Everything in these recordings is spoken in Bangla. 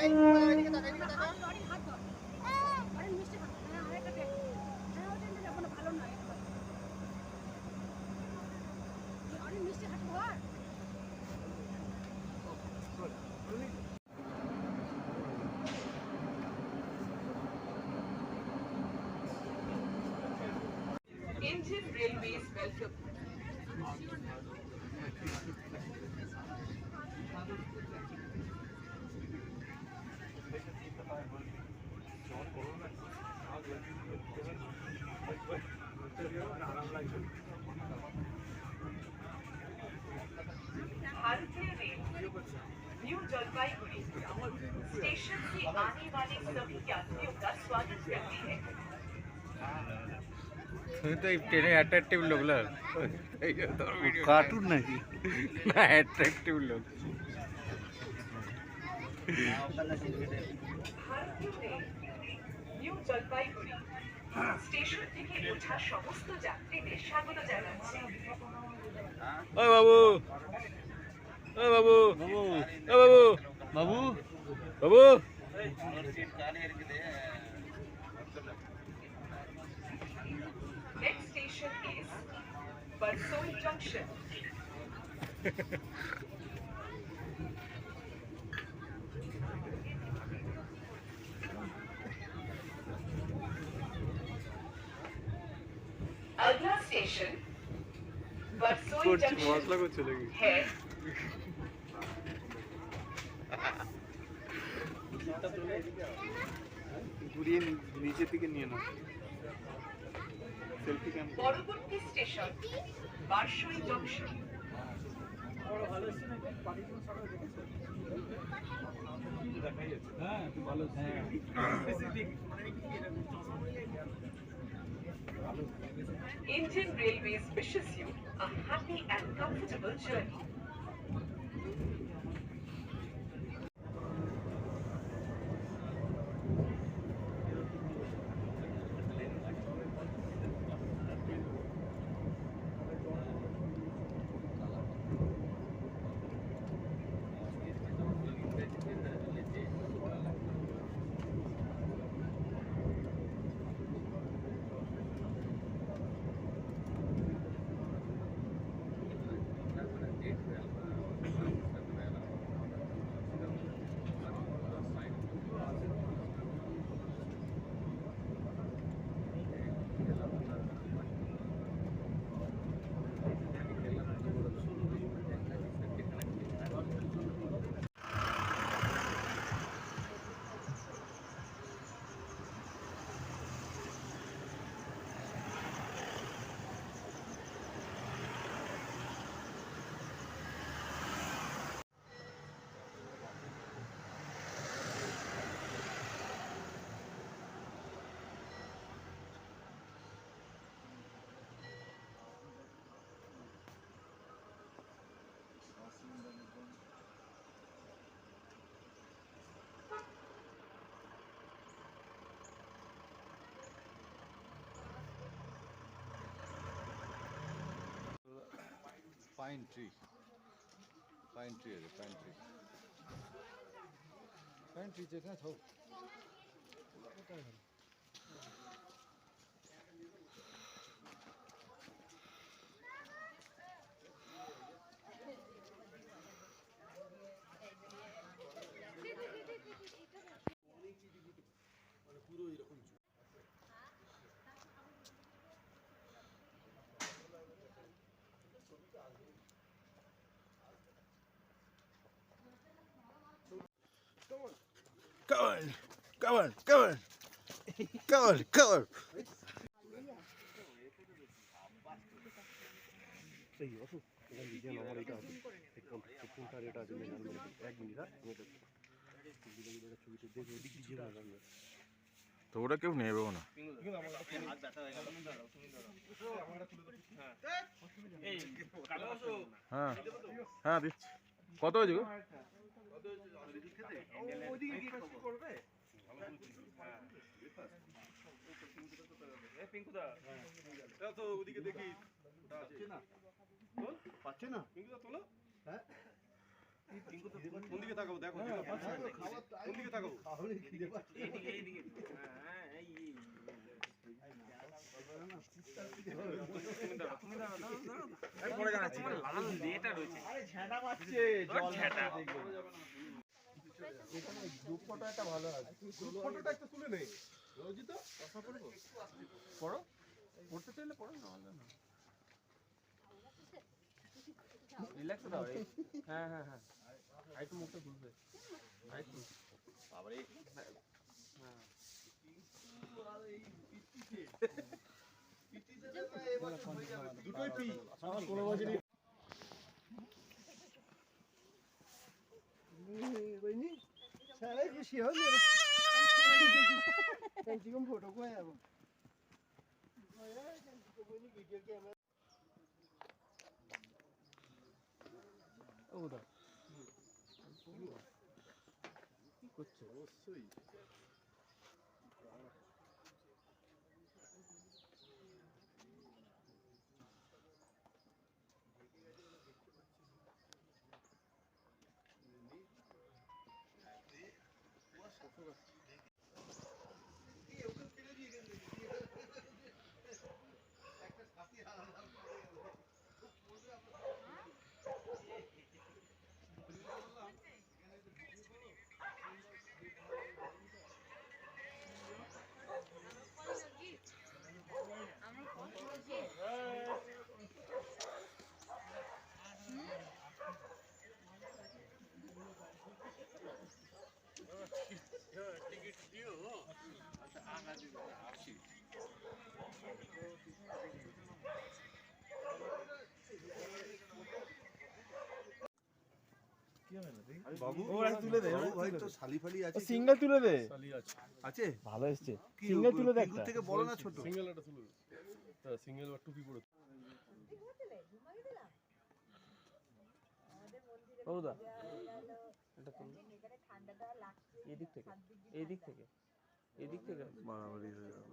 Indian Railways welcome. भारतीय रेल न्यू जलपाईगुड़ी स्टेशन से आने वाले सभी यात्रियों का स्वागत करती है। তুমি তো এই ট্রেনে অ্যাট্রাকটিভ লোক লোক কার্টুন নাকি না অ্যাট্রাকটিভ লোক भारतीय रेल न्यू जलपाईगुड़ी স্টেশন থেকে ওঠা সমস্ত যাত্রীদের স্বাগত জানাচ্ছে। ও বাবু ও বাবু বাবু ও বাবু বাবু বাবু Next station is Barsoi Junction. अगला स्टेशन बरसोई जंक्शन है। ঘুরিয়ে নিচে থেকে নিয়ে নাও সেলফি ক্যাম পরবর্তী station Barsoi junction. Indian Railways wishes you a happy and comfortable journey. Pine tree है पाइन ट्री चाहिँ कहाँ छ हौ? Come on. তো ওরা কেউ নেবেও না। হ্যাঁ হ্যাঁ দিচ্ছি। কত হয়েছে গো? কোন দিকে তাকাবো দেখো কোন দিকে তাকাবো রিল্যাক্স দাও হ্যাঁ হ্যাঁ হ্যাঁ আরেকটু মুখটা খুলবে আরেকটু বাবারে দুটোই পি আমার কোনো বাজে सारे खुशी हो मेरे कैंची को फोटो को है वो वीडियो कैमरा ওটা কি করছে অবশ্যই বাবু তুলে দে ভাই তো শালি ফালি আছে सिंगल তুলে দে আছে ভালো এসেছে কি সিঙ্গেল তুলে দে পিঙ্গু থেকে বড় না ছোট সিঙ্গেল একটা তুলে হ্যাঁ সিঙ্গেল আর টুপি পরে বাবুদা এটা তুমি এদিক থেকে এদিক থেকে এদিক থেকে মারামারি হয়ে গেল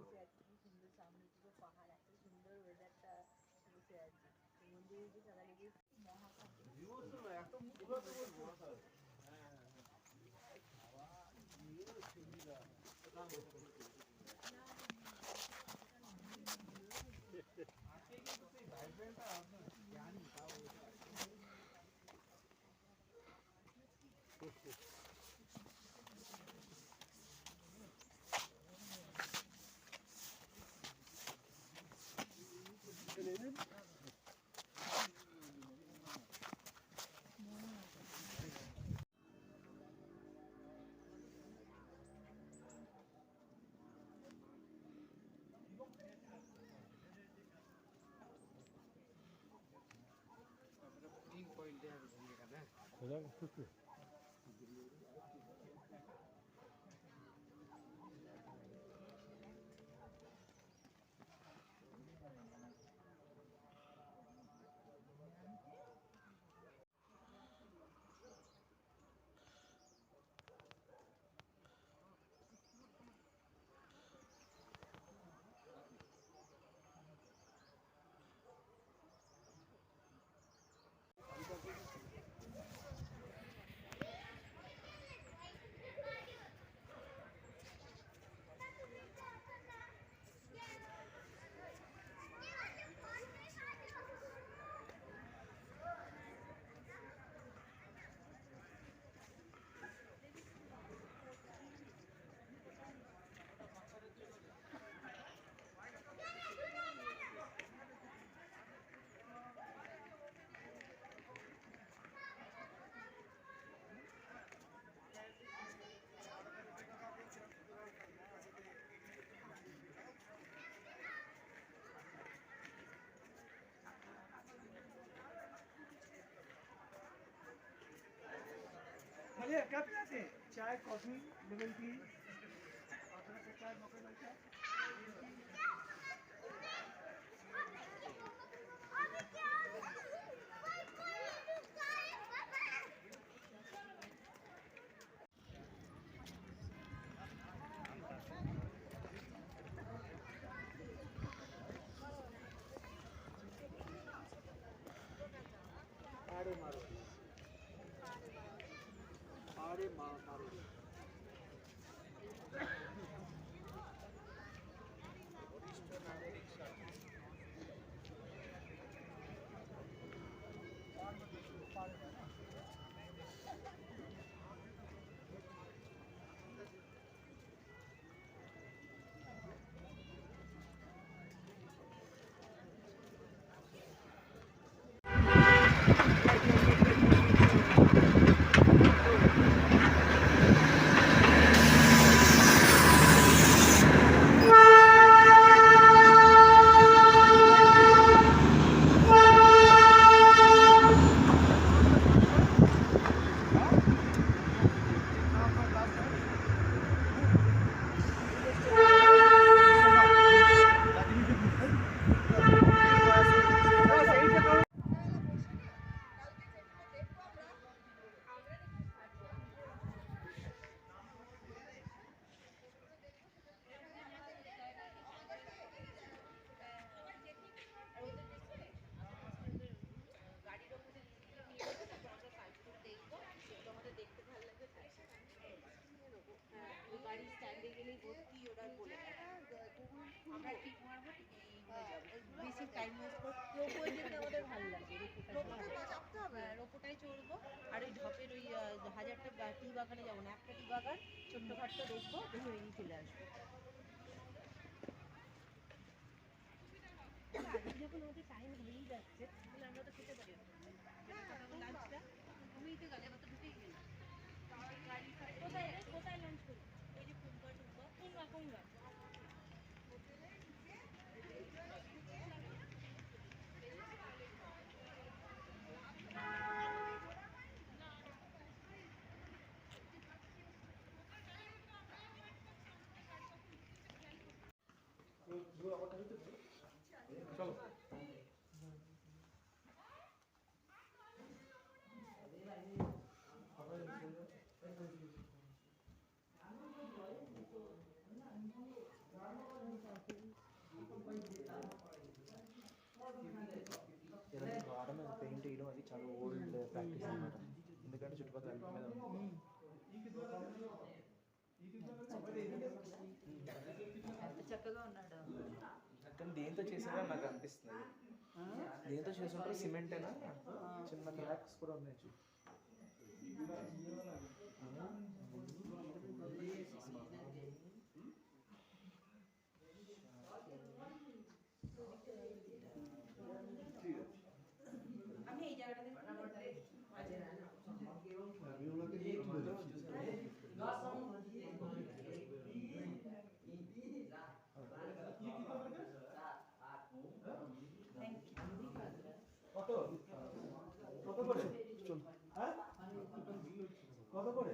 भैया क्या पिलाते हैं चाय कॉफी लेमन टी अदरक का चाय मक्खन का चाय मारो হোটেলে ভর্তি ওরা বলে আমরা ঠিক মারবো ঠিক হয়ে যাবো বেশি টাইম ওয়েস্ট করে রোপওয়ে যেতে আমাদের ভালো লাগে রোপোটা চাপতে হবে রোপোটাই চড়বো আর ওই ঢপের ওই 1000টা টি বাগানে যাবো না একটা টি বাগান ছোট্টখাট্টো দেখবো দেখে বেরিয়ে চলে আসবো আজকে যখন আমাদের টাইম হয়েই যাচ্ছে তাহলে আমরা তো খেতে পারি লাঞ্চটা ঘুমিয়ে গেলে আমরা তো ঢুকেই গেলাম কোথায় কোথায় লাঞ্চ করি ওই যে কুমড়া వాడమే పెయింట్ వేయడం అది చాలా ఓల్డ్ ప్రాక్టీస్ అన్నమాట ఎందుకంటే చుట్టుపక్కల అన్ని మీద ఉంది చక్కగా ఉన్నాడు కానీ దేంతో చేసారో నాకు అనిపిస్తుంది దేంతో చేసుంటారో సిమెంట్ అయినా చిన్న క్రాక్స్ కూడా ఉన్నాయి చూడు আমি এই জায়গাটাতে কত করে হ্যাঁ কত করে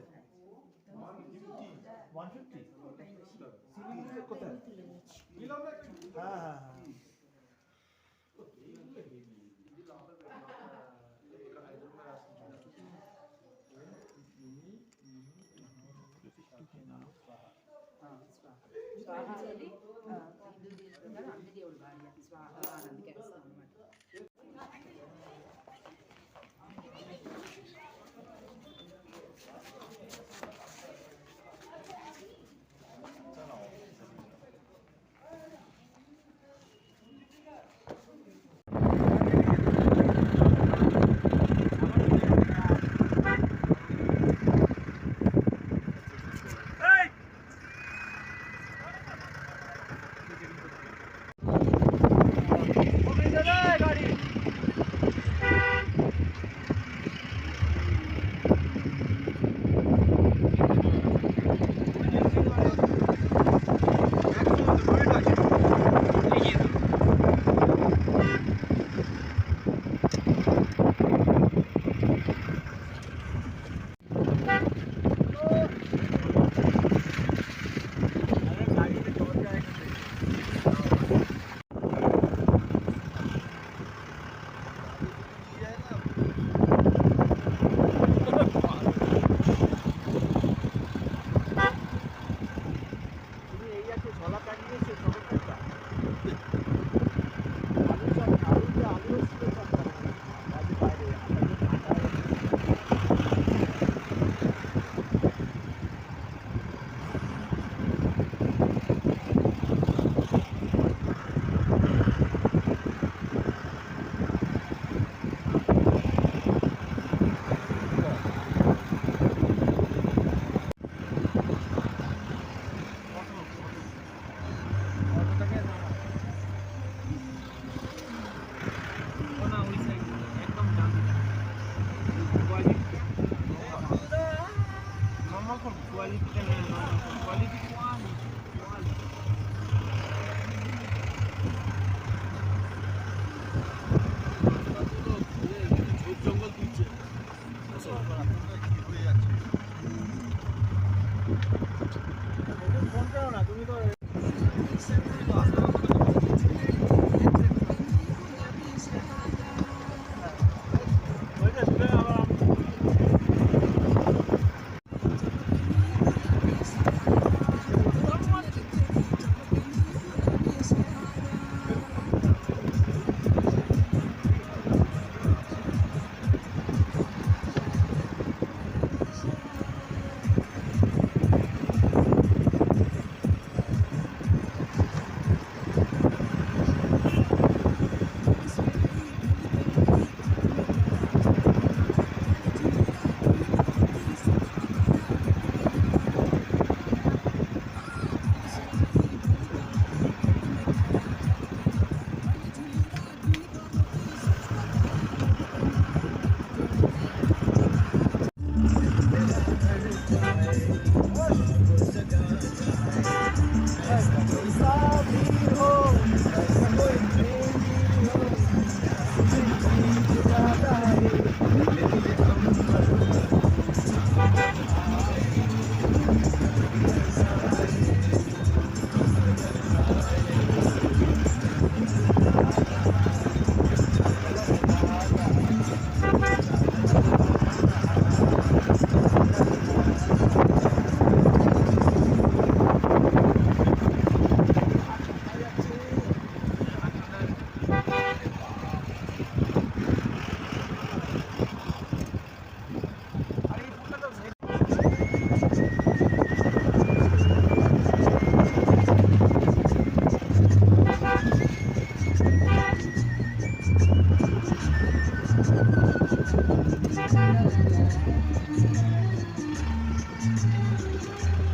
150 কোথায় হ্যাঁ হ্যাঁ হ্যাঁ దేవుడు భార్య స్వాహ అందుకే వేస్తాం అనమాట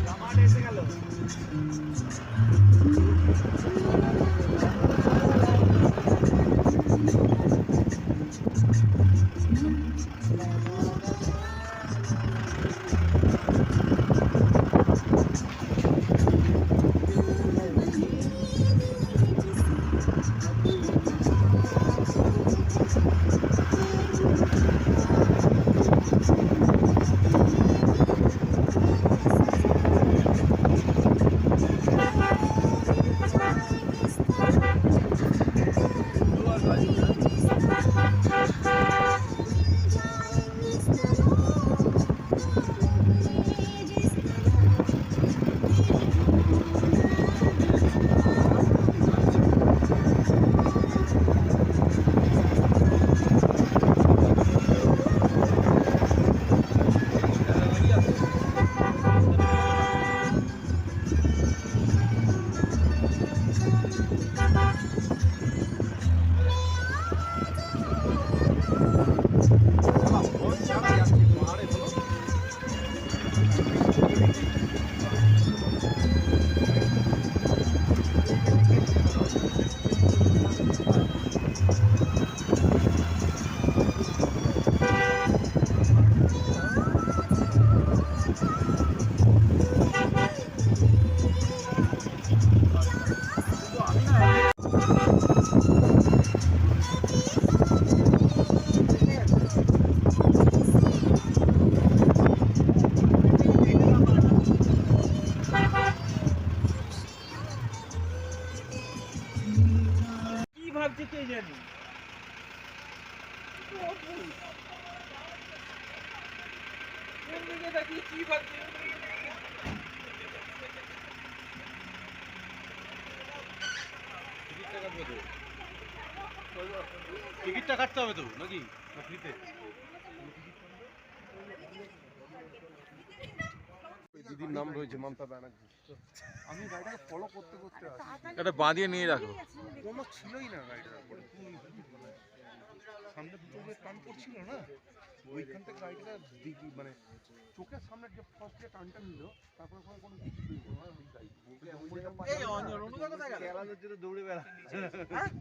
জামাট এসে গেল। কি ভাবছে কে জানি। কোন দিকে তাকিয়ে কি ভাবছে? টিকিটটা কাটতে হবে তো নাকি ফ্রিতে? দিদির নাম রয়েছে মমতা ব্যানার্জি। আমি গাড়িটাকে ফলো করতে করতে আসি, এটা বাঁধিয়ে নিয়ে রাখো। কোনো ছিলই না গাড়িটার উপরে। সামনে দুটো যে টান পড়ছিল না, ওইখান থেকে গাড়িটা দিকে মানে চোখের সামনে যে ফার্স্ট যে টানটা নিল, তারপরে কোনো কিছুই না, ওই গাড়ি এই অঞ্জন অনুদা কোথায় গেল? খেলানোর জন্য দৌড়ে বেড়া। হ্যাঁ?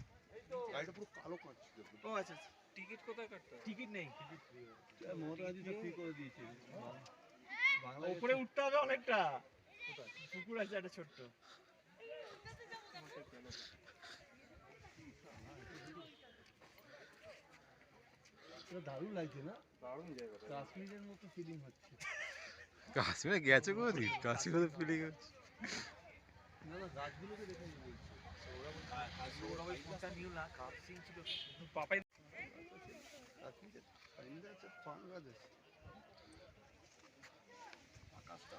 গাড়িটা পুরো কালো কাঁচ ছিল। ও আচ্ছা আচ্ছা। টিকিট কোথায় কাটতে? টিকিট নেই। মমতা ব্যানার্জি তো ফ্রি করে দিয়েছে। উপরে উঠতে হবে অনেকটা। পুকুর আছে একটা ছোট্ট। দারুণ লাগছে না? দারুণ জায়গা। কাশ্মীরের মতো ফিলিং হচ্ছে। কাশ্মীরে গেছে কোথায়? কাশ্মীরে ফিলিং হচ্ছে। না না, গাছগুলোকে দেখে নিয়ে বলছি। পাপাই কাশ্মীরের বাংলাদেশ বাংলাদেশ আকাশটা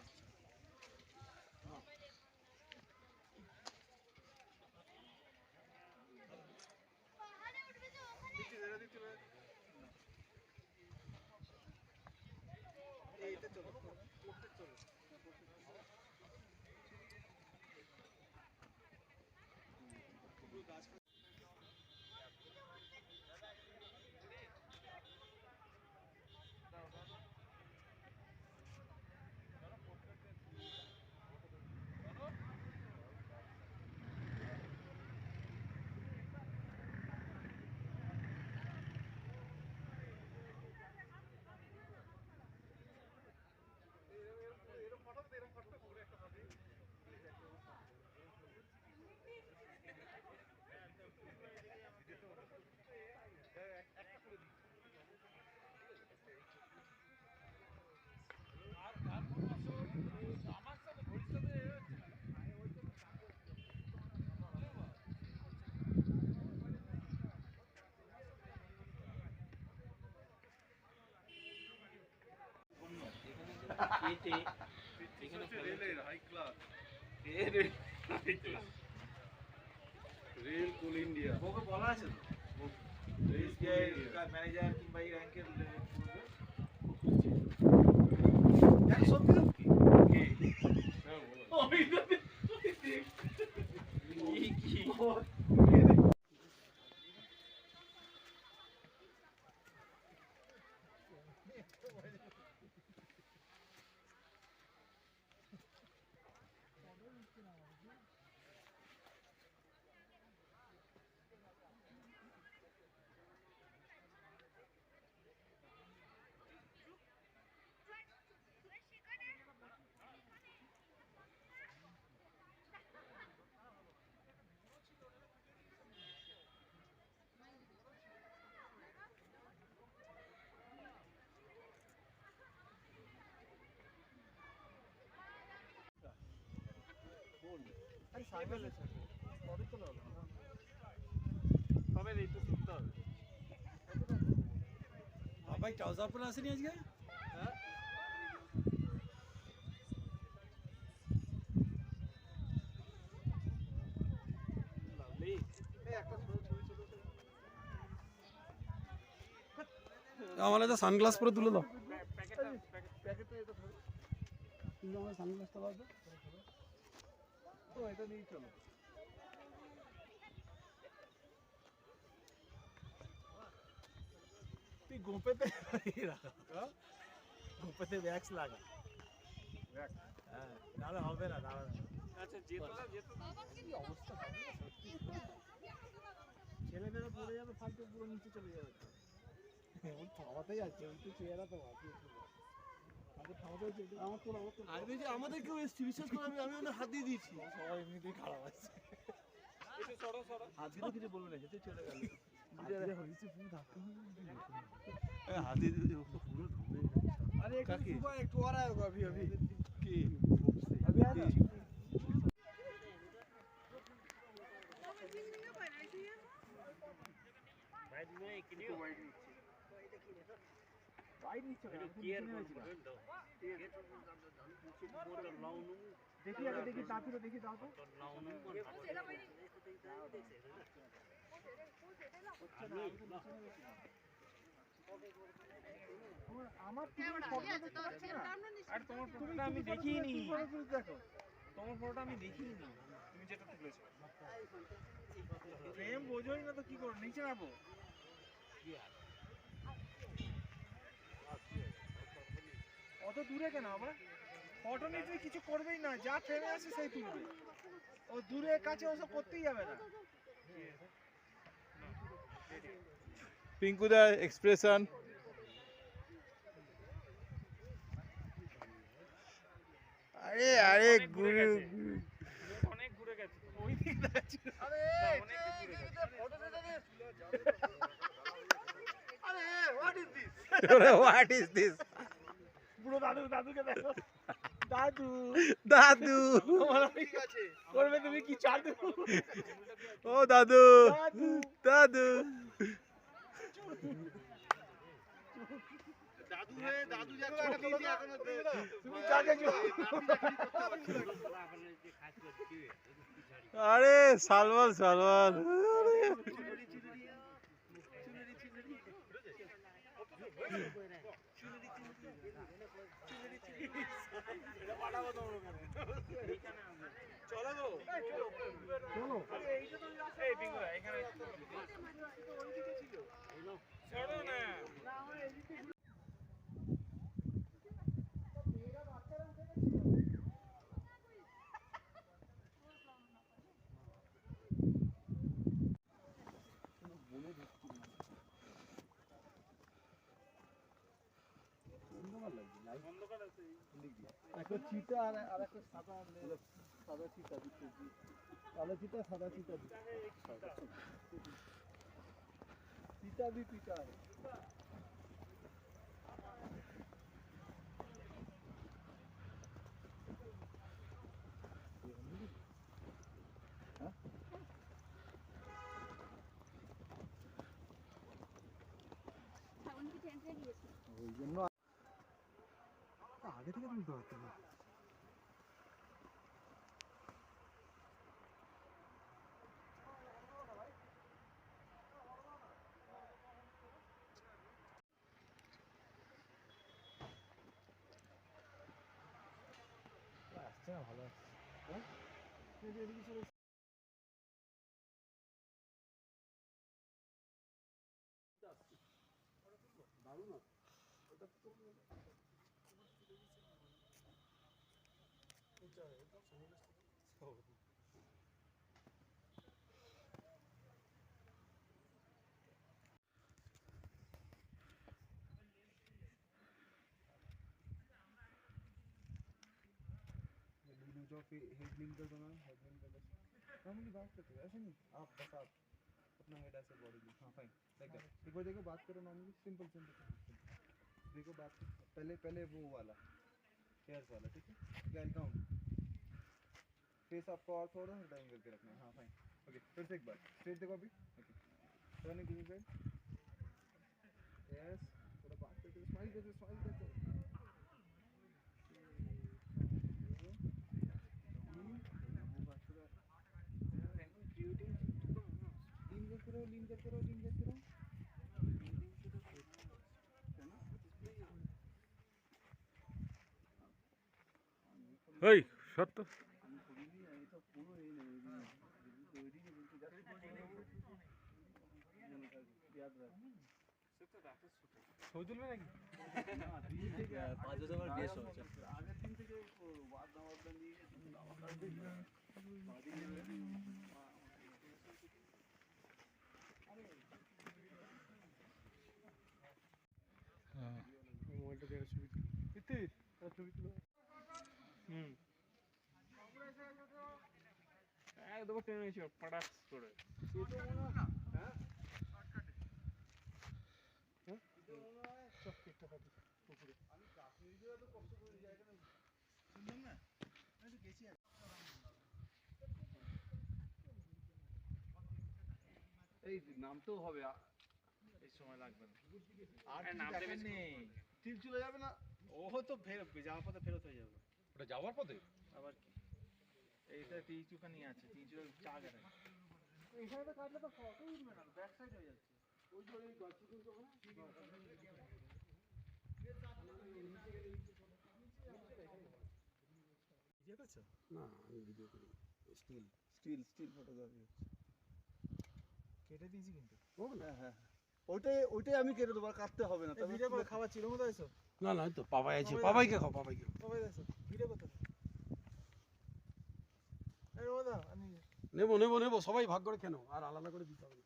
রেলের হাই ক্লাস রেল কোল ইন্ডিয়া ওকে বলা আছে তো ম্যানেজার কিংবা এই র্যাঙ্কের সত্যি তবে এই তো শুনতে হবে। ভাই ট্রাউজার পরে আসেনি আজকে? আমার একটা সানগ্লাস পরে তুলে দাও। কিন্তু আমার সানগ্লাসটা বাদ তো এটা নিয়ে চলো। তুই গোপেতে রাখা, গোপেতে ব্যাক্স লাগা। হ্যাঁ, নাহলে হবে না, দাঁড়া। আচ্ছা যেতলা কি অবস্থা হবে না সত্যি। ছেলেমেয়েরা পড়ে যাবে ফালতু, পুরো নিচে চলে যাবে। ওই থামাতেই আছে, ওই তো চেহারা তো বাকি আছে। আমাদের থামাতেই আছে, আমার তো আরে যে আমাদের কেউ এসছি, বিশ্বাস করে আমি ওদের হাত দিয়ে দিয়েছি। সবাই এমনিতেই খারাপ আছে। একটু সরো সরো। হাত দিলে কিছু বলবে না, হেঁটে চলে গেল। আরে হয়েছে পুরো ধাক্কা হাত দিয়ে পুরো ঢুকে अरे एक काकी? सुबह एक और आया होगा अभी अभी কি अभी आया ना? ভাই তুমি কিনে ওয়াইড নিচ্ছি। वाइड नीचे একটু কেয়ার করবেন দাও। देखिए आगे देखिए ताकि तो देखिए दाओ तो আমার ফটো দেখতে পাচ্ছি না। আর তোমার ফটোটা আমি দেখিনি। দেখো তোমার ফটোটা আমি দেখিনি। তুমি যেটা তুলেছো। ফ্রেম বোঝোই না তো কি করব, নিচে নামো। অত দূরে কেন আবার? ফটো নিতে কিছু করবেই না, যা ফ্রেমে আছে সেই তুলবে। ও দূরে কাছে ওসব করতেই যাবে না। পিঙ্কুদার এক্সপ্রেশন আরে আরে গুরু অনেক ঘুরে গেছে। ওই দিক যাচ্ছে। আরে অনেক ঘুরে গেছে। ফটো দে দে। আরে হোয়াট ইজ দিস পুরো দাদুকে দেখো। দাদু দাদু ঠিক আছে করবে তুমি কি চাদু? ও দাদু দাদু দাদু দাদু হয়ে দাদু যা ছবি দিয়েছে এখনো তুমি কাকে আরে সালমান সালমান চলো গো চলো এই বিঙ্গুরা এখানে সরো না। একটা চিতা আর একটা সাদা সাদা চিতা দিচ্ছে কালো চিতা সাদা চিতা চিতা भी चिता है ওই জন্য আগে থেকে তুলতে পারতো না। আসছে না ভালো আসছে। हेड लिंक कर दो ना, हेड लिंक कर दो। नॉर्मली बात करते हो ऐसे नहीं, आप बस आप अपना हेड ऐसे बॉडी में, हाँ फाइन लाइक दैट। एक बार देखो बात करो नॉर्मली, सिंपल सिंपल देखो बात पहले पहले वो वाला हेयर्स वाला, ठीक है। गाइल काउंट फेस आपको और थोड़ा सा डाउन करके रखना है, हाँ फाइन ओके। फिर से एक बार स्ट्रेट देखो अभी, okay turn it this side, yes थोड़ा बात करके स्माइल करके लीन करते रहो এই সত্য ছবি তুলবে নাকি? আগের দিন থেকে বাদনা নিয়ে মোবাইলটা দিয়ে ছবি ছবি তুলো। একদম ট্রেন হয়েছে পটাক্স করে। এই নামতেও হবে, এই সময় লাগবে না। আর নামতে নেই, তিল চলে যাবে না। ও তো ফেরত যাওয়ার পথে ফেরত হয়ে যাবে। ওটা যাওয়ার পথে আবার কি এইটা তিনচুকানি আছে, তিনচুকা চা গেলে এখানে তো কাটলে তো ফটো উঠবে না, ব্যাক সাইড হয়ে যাচ্ছে। ওই যে ওই গাছ কিন্তু না আমি ভিডিও করি স্টিল ফটোগ্রাফি কেটে দিয়েছি কিন্তু। হ্যাঁ ওইটাই আমি কেটে দেবো, আর কাটতে হবে না। ভিডিও করে খাওয়া ছিল মতো এসো। না না তো পাপাই আছে, পাপাইকে খাও পাপাইকে। সবাই এসো ভিডিও করতে। এই ওদা আমি নেবো নেবো নেবো, সবাই ভাগ করে কেন, আর আলাদা করে দিতে হবে না।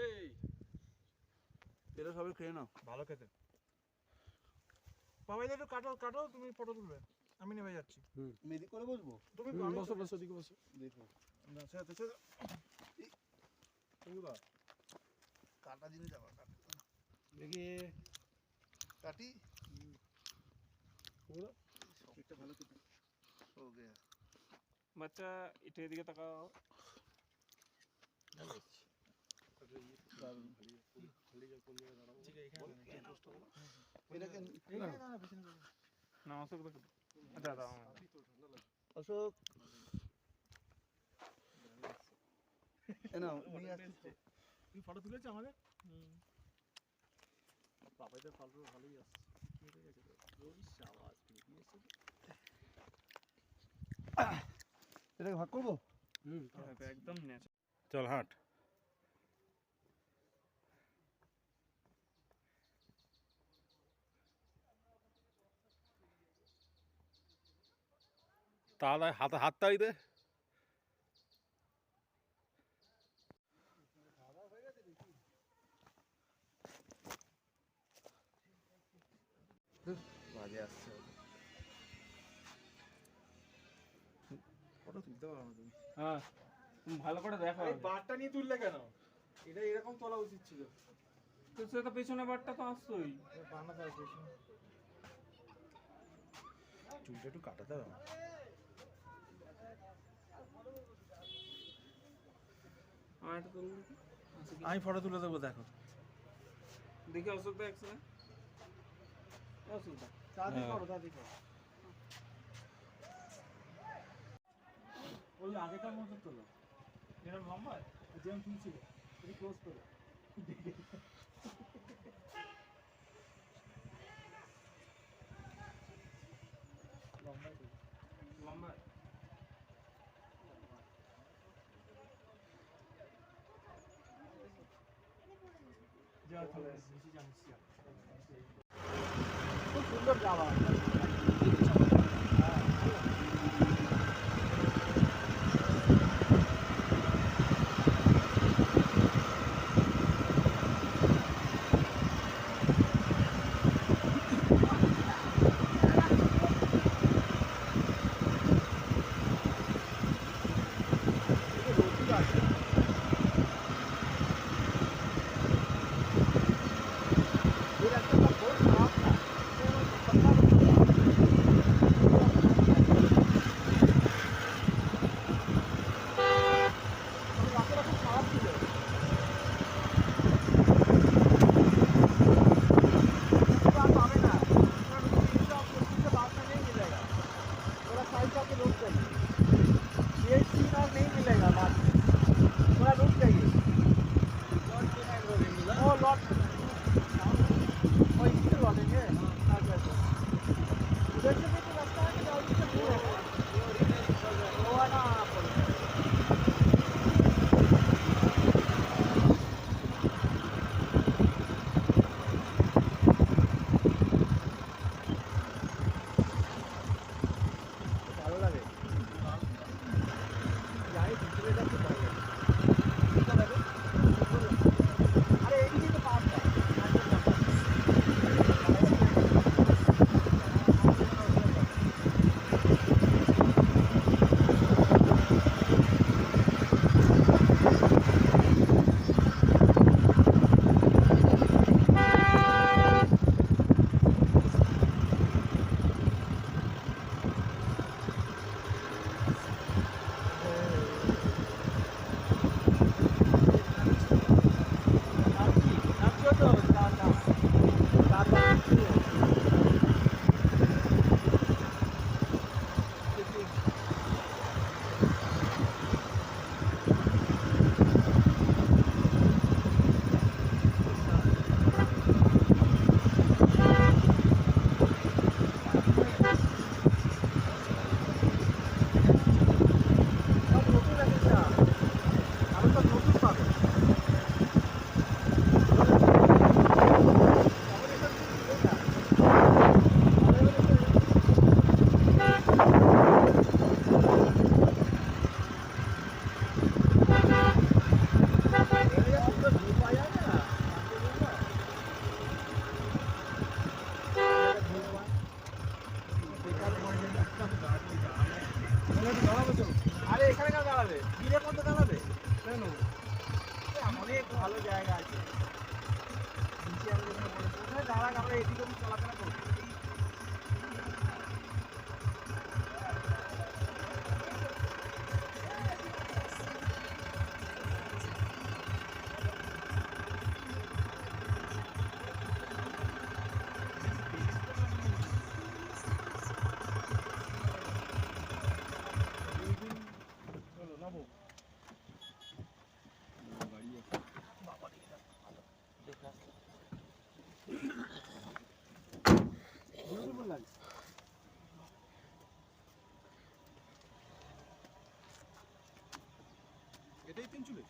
এই এটা সবাই খেয়ে নাও, ভালো খেতে। বাবাই একটু কাটো কাটো, তুমি ফটো তুলবে, আমি নেমে যাচ্ছি। মেদি করে বসবো তুমি বসো বসো দিকে বসো। দেখো কাটা জিনিস যাবা দেখি কাটি পুরো একটা ভালো কেটে हो गया। বাচ্চা এটা এদিকে তাকাও। ঠিক আছে এখানে এটাকে না পেছনে যাবে। না অশোক দেখো। আচ্ছা দাও। অশোক এনাও নিয়ে আসছি। তুই ফটো তুলেছ আমাদের? বাবাইদের ফটো ভালোই আসছে। কেটে গেছে তো। ওই শাবাশ বেরিয়ে এসেছে। এটাকে ভাগ করবো? একদম ন্যাচারাল। চল হাট। তাহলে হাততালি দে। বাজে আসছে ফটো তুলতে পারো তুমি? হ্যাঁ ভালো করে দেখো। এই বারটা নিয়ে তুললে কেন? এটা এরকম তোলা উচিত ছিল। তো সেটা পেছনে বারটা তো আসতোই। বানাতে হবে পেছনে। চুলটা একটু কাটাতে হবে। আমি ফটো তুলে দেবো, দেখো দেখি অশোক দা একসাথে। অশোক দা দাদি করো দাদি করো। ওই আগেকার মতো তোলো, যেরকম লম্বা যেমন তুলছিল একটু ক্লোজ করো। লম্বা লম্বা খুব সুন্দর যাওয়া আরে এখানে কেন দাঁড়াবে গিরে মধ্যে দাঁড়াবে কেন অনেক ভালো জায়গা আছে নিচে আমরা যেখানে বলেছি ওখানে দাঁড়াক আমরা এদিকে চলাফেরা করবো এটাই তিন চুলে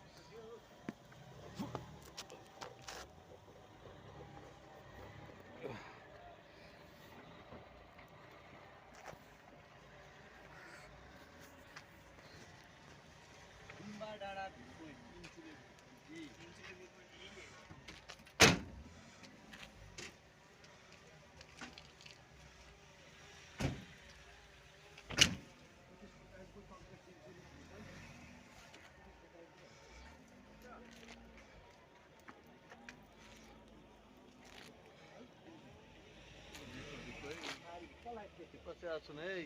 পাশে আসুন এই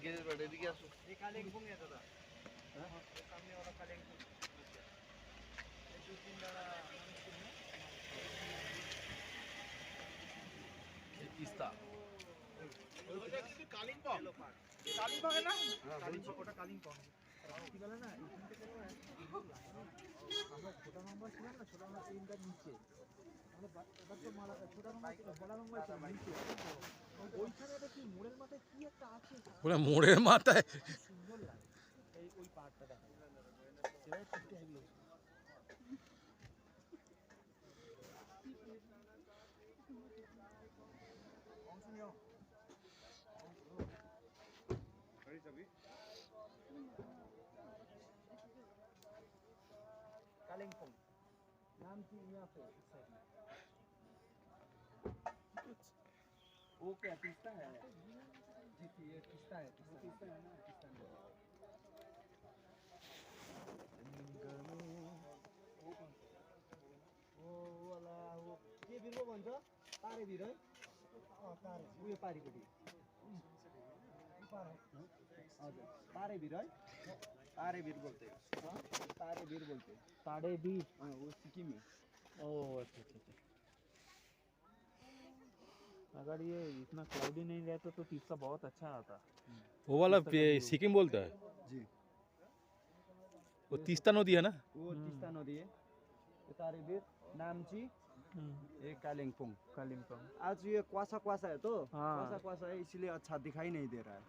গেরের বাড়ি এদিকে আসুন এই কালিম্পং এ দাদা হ্যাঁ সামনে ওরা কালিম্পং এই দু তিন দাঁড়া এই তিস্তা ওইটা কি কালিম্পং কালিম্পং না কালিম্পং ওটা কালিম্পং কি বলে না এখান থেকে আমরা ছোট নম্বর ছিলাম না ছোট নম্বর ট্রেনটার নিচে আমরা এবার তো মালা ছোট নম্বর ছিল বড় নম্বর ছিল নিচে ওইখানে একটা কি মোড়ের মাথায় কি একটা আছে পুরো মোড়ের মাথায় সুন্দর লাগে এই ওই পার্কটা দেখা সেটাই করতে হলো कालिम्पोंग नाम की यहाँ पे इस साइड में वो क्या तीस्ता है जी ये तीस्ता है तीस्ता है ना तीस्ता में वो वाला वो के बिरगो भन्छ तारे बिर है तारे उयो पारिपट्टि हजुर तारे बिर है तारे बिर बोलते हैं तारे बिर बोलते हैं तारे बीर हाँ वो सिक्किम में ओह अच्छा अच्छा अच्छा। अगर ये इतना क्लाउडी नहीं रहता तो तीसरा बहुत अच्छा आता। वो वाला सिक्किम बोलता है जी वो तीस्ता नदी है ना। वो तीस्ता नदी है ये तारे बीर नाम्ची ये कालिम्पोंग कालिम्पोंग। आज ये क्वासा क्वासा है तो हाँ। क्वासा क्वासा है इसलिए अच्छा दिखाई नहीं दे रहा है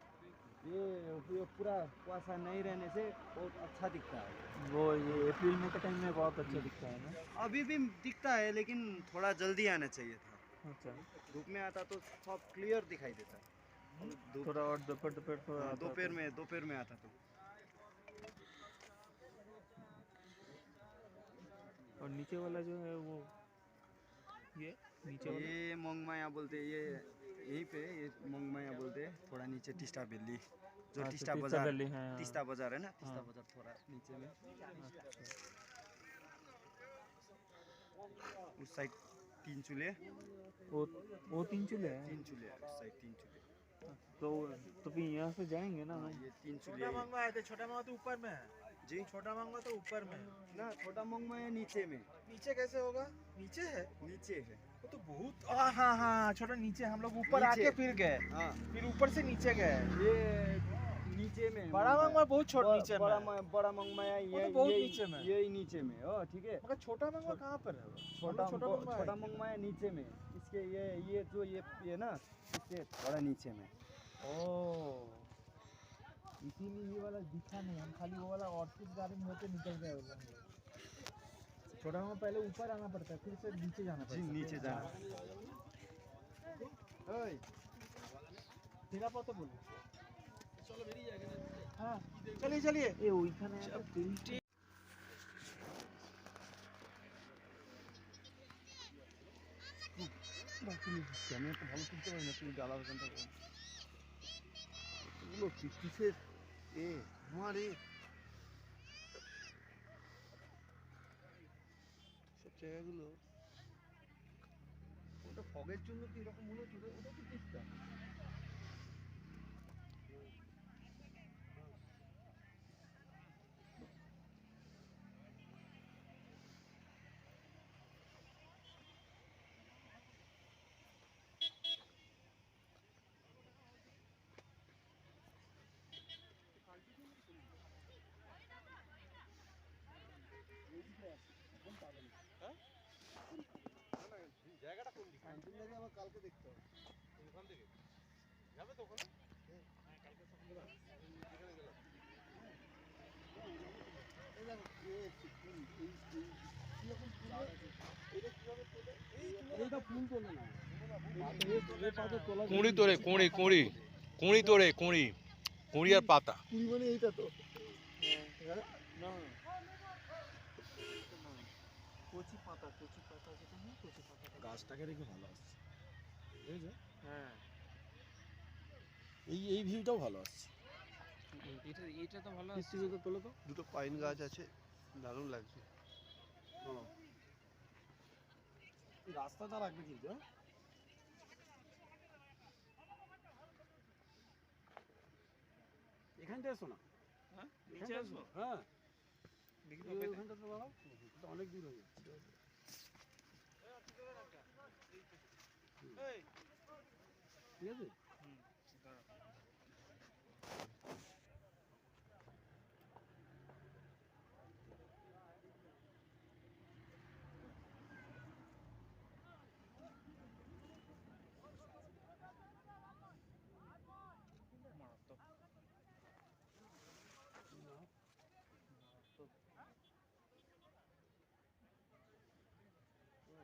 ये पूरा क्वासा नहीं रहने से बहुत अच्छा दिखता है वो ये अप्रैल मई के टाइम में बहुत अच्छा दिखता है ना। अभी भी दिखता है लेकिन थोड़ा जल्दी आना चाहिए था अच्छा धूप में आता तो सब क्लियर दिखाई देता धूप थोड़ा और दोपहर दोपहर थोड़ा आता दोपहर में आता तो और नीचे वाला जो है वो ये नीचे वाला ये मोंगमाया बोलते हैं ये यहीं पे ये मोंगमाया बोलते हैं थोड़ा नीचे टिस्टा वैली जो अच्छा, टिस्टा तीस्ता बाजार वैली, हाँ, हाँ। टिस्टा बाजार है ना टिस्टा हाँ। बाजार थोड़ा नीचे में उस साइड 3 चूल्हे वो 3 चूल्हे हैं। 3 चूल्हे है उस साइड 3 चूल्हे तो फिर यहाँ से जाएंगे ना। हाँ, ये 3 चूल्हे छोटा हैं। मंगवा है तो छोटा मंगवा तो ऊपर में है जी छोटा मंगवा तो ऊपर में है ना छोटा मोंगमाया नीचे में नीचे कैसे होगा नीचे है नीचे है वो तो बहुत हाँ हाँ छोटा नीचे हम लोग ऊपर नीचे। आके फिर गए हाँ फिर ऊपर से नीचे गए ये नीचे में है बड़ा मंगवा बहुत छोटा नीचे में है। बड़ा मंगमाया वो ये तो बहुत यही- नीचे में है। यही नीचे में हो ठीक है मगर छोटा मंगवा कहाँ पर है वो? छोटा छोटा मंगवा है। छोटा मंगमाया नीचे में इसके ये जो ये ना इससे थोड़ा नीचे में ओह इसीलिए ये वाला दिखा नहीं हम खाली वो वाला ऑर्चिड गार्डन होके निकल गए उधर। छोटा मंगवा पहले ऊपर आना पड़ता है फिर से नीचे जाना पड़ता जी है नीचे जाना ओए तेरा पता बोलो चलो मेरी जाएगा हाँ चलिए चलिए এ ওইখানে একটা তিনটে ক্যামেরা তো ভালো তুলতে পারি না তুই ডালা ওখানটা এগুলো কিসের এ আমার এ সব জায়গাগুলো ওটা ফগের জন্য কি এরকম মনে হচ্ছে ওটা তো তিস্তা আবার কালকে দেখতে হবে ওখান থেকে যাবে তো ওখানে কালকে সকালে এখানে গেলাম এই দেখো এইটা ফুল তোলে না কুঁড়ি তোড়ে কুঁড়ি কুঁড়ি কুঁড়ি তোড়ে কুঁড়ি কুঁড়ি আর পাতা। কুড়ি মানে এইটা তো না কচি পাতা যেটা না কচি পাতা গাছটাকে রেখে ভালো আসছে বুঝেছো হ্যাঁ এই ভিউটাও ভালো আসছে এটা তো ভালো কিস্তিতে তোলো তো দুটো পাইন গাছ আছে দারুণ লাগছে রাস্তাটা রাখবে কিন্তু এখানটা এসো না হ্যাঁ নিচে আসবো হ্যাঁ দেখি এই ওখানটাতে দাঁড়াও এটা অনেক দূর হয়ে যাচ্ছে ঠিক আছে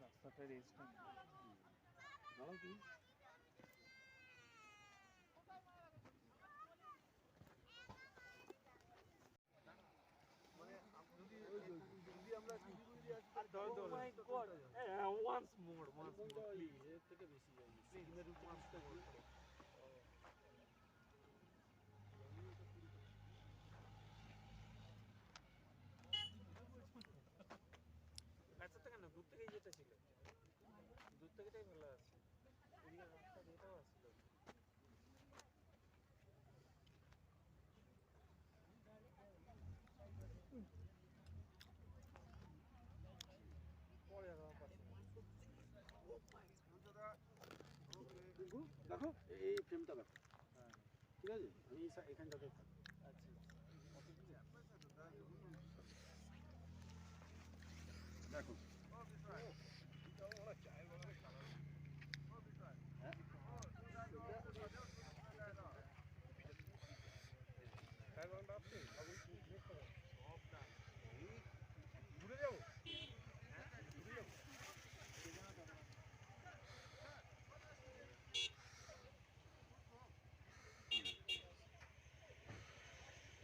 রাস্তাটা রেস্ট দাঁড়াও তুমি Oh my God. Once more, please. Please, once more. কাছেরটা কেন? দূর থেকেই যেটা ছিল। দূর থেকেটাই ভালো আছে। এদিকে রাস্তা যেটাও আসছিল। পরে আর আমার পাশে। দেখো এই ফ্রেমটা দেখো, ঠিক আছে? আমি এখানটাতে থাকি। দেখো ঘুরে যাবো,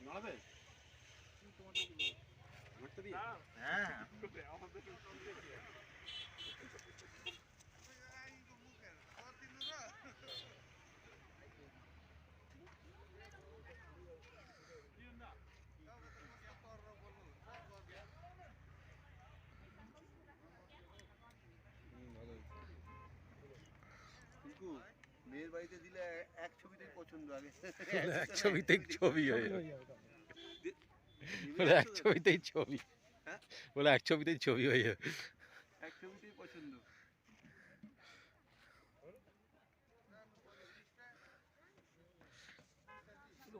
নাড়াবে ঘুরতে দিয়ে। হ্যাঁ। কিন্তু মেয়ের বাড়িতে দিলে এক ছবিতেই পছন্দ আগে। এক ছবিতেই ছবি হয়ে যাবে। বলে এক ছবিতেই ছবি। হ্যাঁ? বলে এক ছবিতেই ছবি হয়ে যাবে। এক ছবিতেই পছন্দ।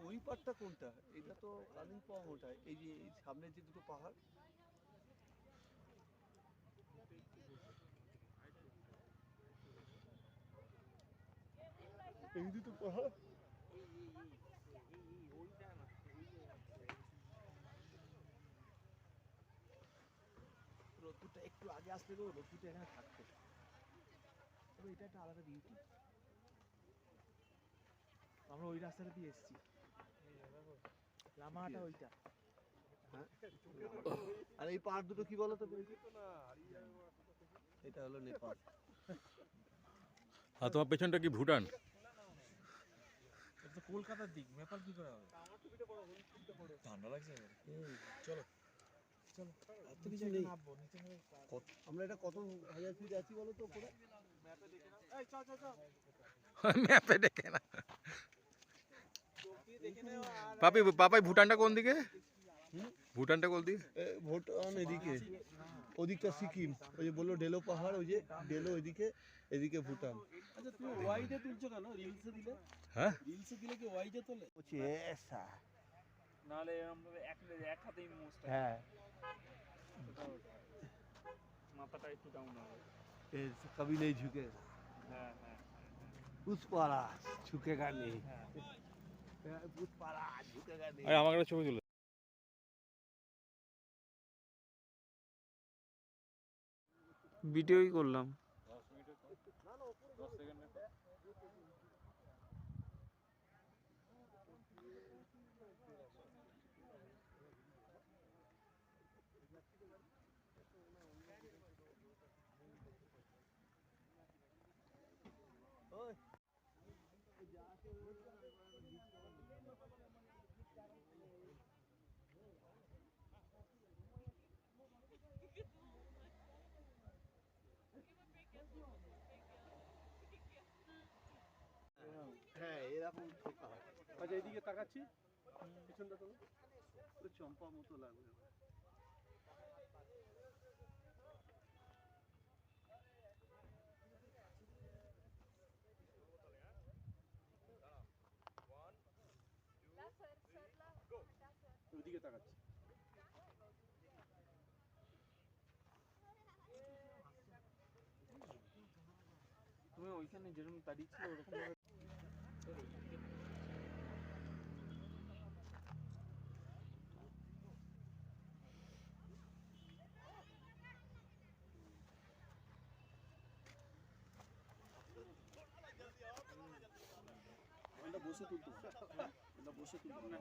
ওই পাহাড়টা কোনটা? এটা তো কালিম্পং, ওটা এই যে এই সামনে যে দুটো পাহাড়। এই দুটো পাহাড় রোদ্দুরটা একটু আগে আসলে গো, রোদ্দুরটা এখানে থাকতো। তবে এটা একটা আলাদা বিউটি। আমরা ওই রাস্তাটা দিয়ে এসেছি, লামাটা ওইটা। হ্যাঁ? আর এই পাহাড় দুটো কি বলো তো? এটা হলো নেপাল। আর তোমার পেছনটা কি ভুটান? এটা তো কলকাতার দিক, নেপাল কি করে হবে? ঠান্ডা লাগছে এবার। চলো চলো, আর তো কিছু নেই। নামবো নিচে নেমে। আমরা এটা কত হাজার ফিট আছি বলো তো উপরে? এই চল চল চল। ম্যাপে দেখে না। পাপি পাপাই ভুটানটা কোন দিকে? ভুটানটা কোন দিকে? ভুটান এদিকে, ওদিকটা সিকিম। ওই যে বললো ডেলো পাহাড়, ওই যে ডেলো ওইদিকে, এদিকে ভুটান। আচ্ছা তুমি ওয়াইডে তুলছো কেন? রিলসে দিলে? হ্যাঁ? রিলসে দিলে কি ওয়াইডে তোলে? এসা নাহলে এরকম ভাবে এক হাতেই মোস্ট। হ্যাঁ, মাথাটা একটু ডাউন হবে। কবি নেই ঝুঁকে, হ্যাঁ হ্যাঁ। পুষ্পারা ঝুঁকেগা নেই, পুষ্পারা ঝুঁকেগা নেই। আরে আমার কাছে ছবি তুলে। ভিডিওই করলাম। হ্যাঁ, এরকম ঠোকা হয়। আচ্ছা এইদিকে তাকাচ্ছি, পিছনটা তোলো। ওই চম্পা মতো লাগবে। ওইদিকে তাকাচ্ছি। তুমি ওইখানে যেরকম দাঁড়িয়ে ছিল ওরকম ভাবে। বসে তুলতো, বসে তুলতো না।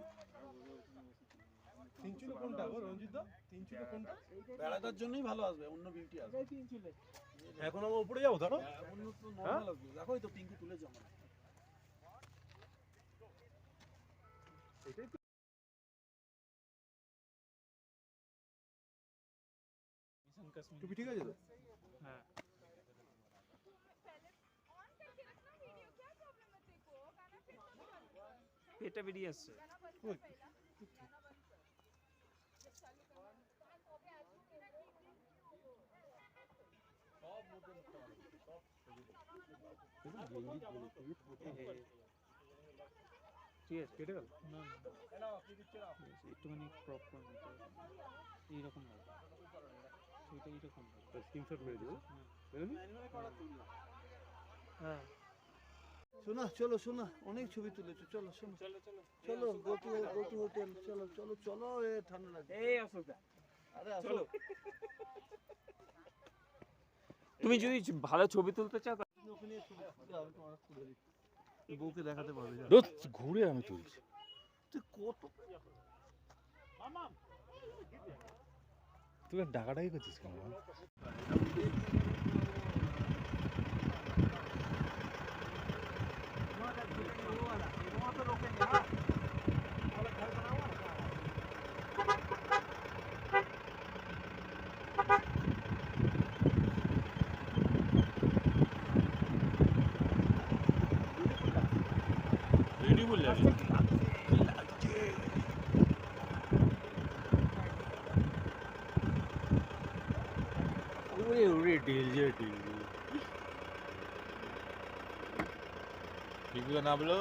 তিনচুলে কোনটা গো রঞ্জিত দা? তিনচুলে কোনটা? বেড়াটার জন্যই ভালো আসবে, অন্য বিউটি আসবে। এখন আমরা উপরে যাবো ধরো। অন্য তো নর্মাল আসবে, দেখো এই তো পিঙ্কি তুলেছে আমার। টুপি ঠিক আছে তো? হ্যাঁ। পেটটা বেরিয়ে আসছে। ঠিক আছে, কেটে গেল? না একটুখানি ক্রপ করে নিতে হবে। এইরকম হবে, সেটা এইরকম হবে। স্ক্রিনশট মেরে দেবো। হ্যাঁ শোনা, চলো শোনা, অনেক ছবি তুলেছো, চলো শোনো, চলো গো টু হোটেল, চলো চলো চলো, এ ঠান্ডা লাগছে। এই অশোক দা, আরে আসো। তুমি যদি ভালো ছবি তুলতে চাও ওখানে ছবি তুলে আমি তোমার তুলে দিচ্ছি, বউকে দেখাতে পারবে। ঘুরে আমি তুলছি। তুই কত তুই ডাকাডাকি করছিস কেন? নামলো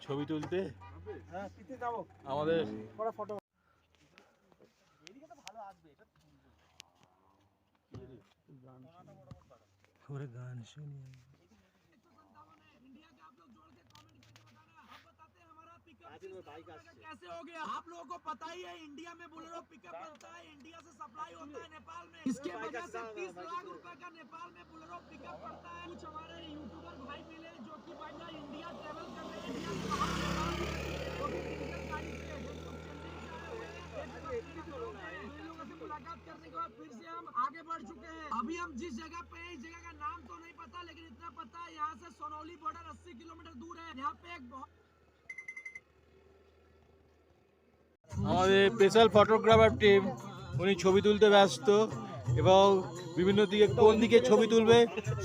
ছবি তুলতে। হ্যাঁ পিতে যাবো আমাদের পরে ফটো। ওরে গান শুনি। कैसे हो गया आप लोगों को पता ही है, इंडिया में बोलेरो पिकअप बनता है, इंडिया से सप्लाई होता है नेपाल में। इसके वजह से 30 लाख रुपए का नेपाल में बोलेरो पिकअप पड़ता है। कुछ हमारे यूट्यूबर भाई मिले जो कि भाई इंडिया ट्रेवल कर रहे हैं, इंडिया से बाहर नेपाल में, वो भी डिजिटल गाड़ी से। हम लोग चेन्नई से आए हुए हैं, इन लोगों से मुलाकात करने के बाद फिर से हम आगे बढ़ चुके हैं। अभी हम जिस जगह पे हैं, इस जगह का नाम तो नहीं पता, लेकिन इतना पता है यहाँ से सोनौली बॉर्डर 80 किलोमीटर दूर है। यहाँ पे एक बहुत আমাদের স্পেশাল ফটোগ্রাফার টিম উনি ছবি তুলতে ব্যস্ত এবং বিভিন্ন দিকে কোন দিকে ছবি তুলবে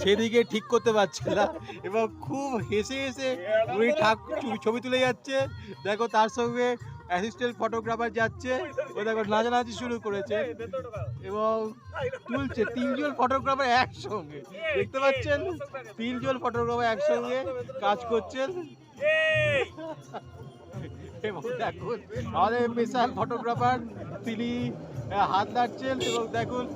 সেদিকে ঠিক করতে পারছে না এবং খুব হেসে হেসে উনি ছবি তুলে যাচ্ছে। দেখো তার সঙ্গে অ্যাসিস্ট্যান্ট ফটোগ্রাফার যাচ্ছে, ও দেখো নাচানাচি শুরু করেছে এবং তুলছে। তিনজন ফটোগ্রাফার একসঙ্গে, দেখতে পাচ্ছেন তিনজন ফটোগ্রাফার একসঙ্গে কাজ করছেন। এবং দেখুন আমাদের স্পেশাল ফটোগ্রাফার তিনি হাত নাড়ছেন এবং দেখুন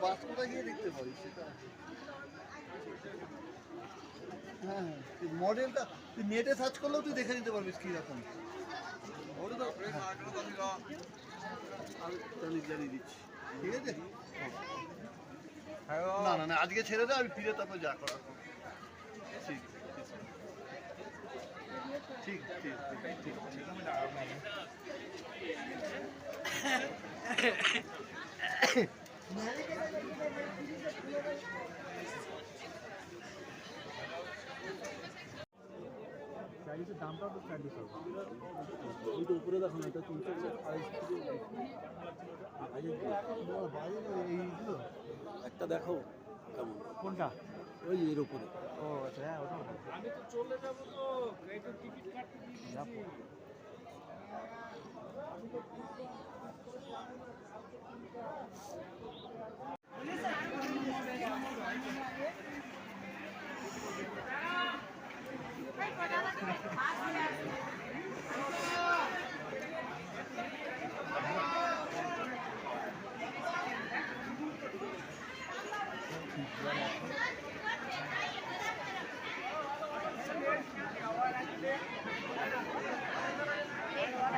বাস্তবতা গিয়ে দেখতে পারিস সেটা। হ্যাঁ মডেলটা তুই নেটে সার্চ করলেও তুই দেখে নিতে পারবিস কিরকম। ওটা তো আমি জানিয়ে দিচ্ছি, ঠিক আছে? না না না আজকে ছেড়ে দে, আমি ফিরে তারপর যা করার। ঠিক ঠিক ঠিক ঠিক ঠিক। চাইনিজের দামটাও তো স্টাইলিশ হবে। এই তো উপরে দেখো না, এটা 328 এইগুলো একটা দেখো কেমন, কোনটা? ওই এর উপরে। ও আচ্ছা, হ্যাঁ ওটা আমি তো চলে যাবো, তো একটু টিকিট কাটতে দিয়েছি।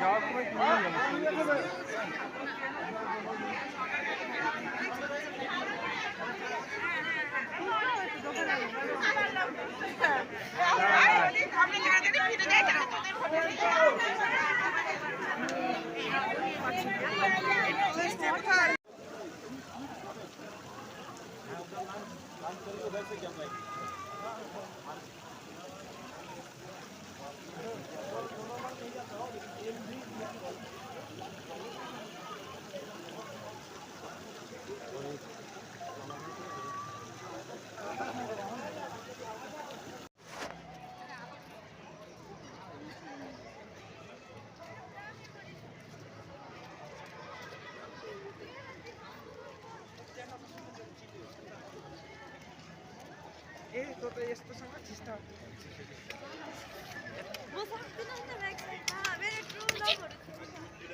যাওয়ার সময় কিনে নিয়ে যাবো।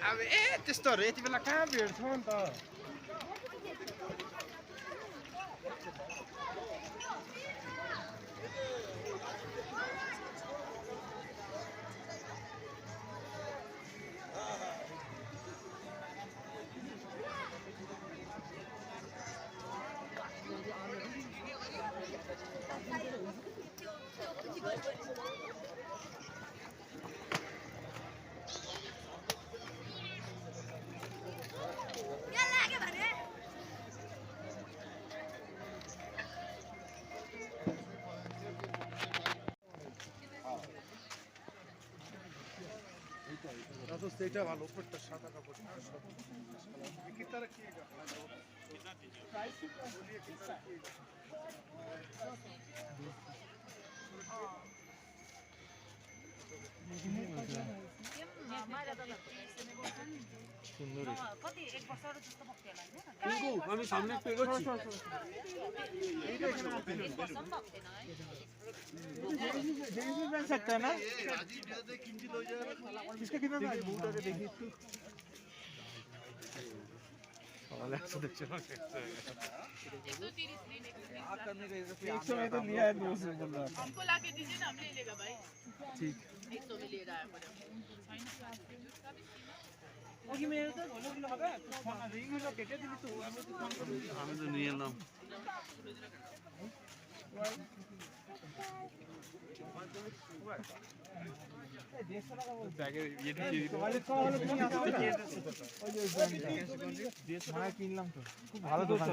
अब त्यस्तोहरू यति बेला कहाँ भेट्छ नि त। তো সেটা ভালো, উপরটা সাদা কাপড়। আমি সামনে একটু এগোচ্ছি। पहन सकता है ना, इसका कितना था? बूट आके देखिए इसको। वाला ऐसा चलो 100 में तो लिया है 200 बंदा। हमको ला के दीजिए ना, हम ले लेगा भाई। ठीक 100 में ले रहा है ওই মেয়ে তো বললো হবে ফোন রিং হলো কেটে দিলি তো আমি তো নিয়ে এলাম। ব্যাগে ইয়েটা দিয়ে দিতে পারলে তো হলো তুমি আসতে ওই যে ব্যাগ কিনলাম তো খুব ভালো দোকান।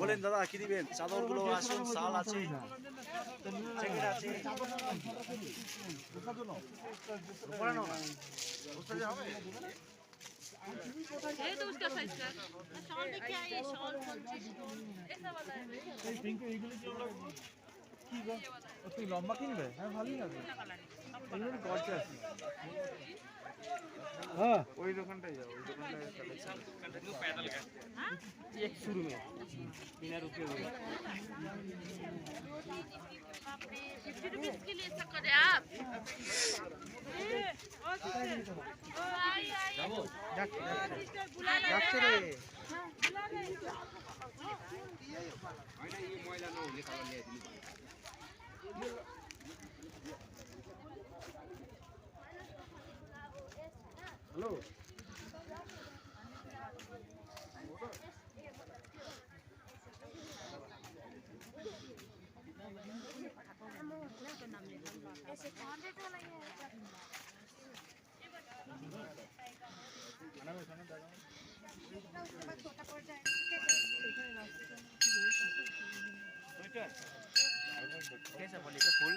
বলেন দাদা কি দিবেন? চাদরগুলো আছে, শাল আছে, জ্যাকেট আছে। উপরে নাও না, ওটা হবে। ये तो उसका साइज का शॉल देखिए, ये शॉल कौन सी ऐसा वाला है। এই পিঙ্ক এইগুলো কি হলো কি গো? ও তুই লম্বা কিনবে? হ্যাঁ ভালোই লাগে, এগুলো গর্জিয়াস। হ্যাঁ ওই দোকানটাই যাও, ওই দোকানটায় কালেকশন पैदल का एक शुरू में बिना रुके हुए। बाप रे 50 रुपीस के लिए ऐसा करे आप। आई आई बुला ले যাচ্ছে রে। হ্যালো ऐसे कौन देता वाला ये है? कैसा बोले तो फुल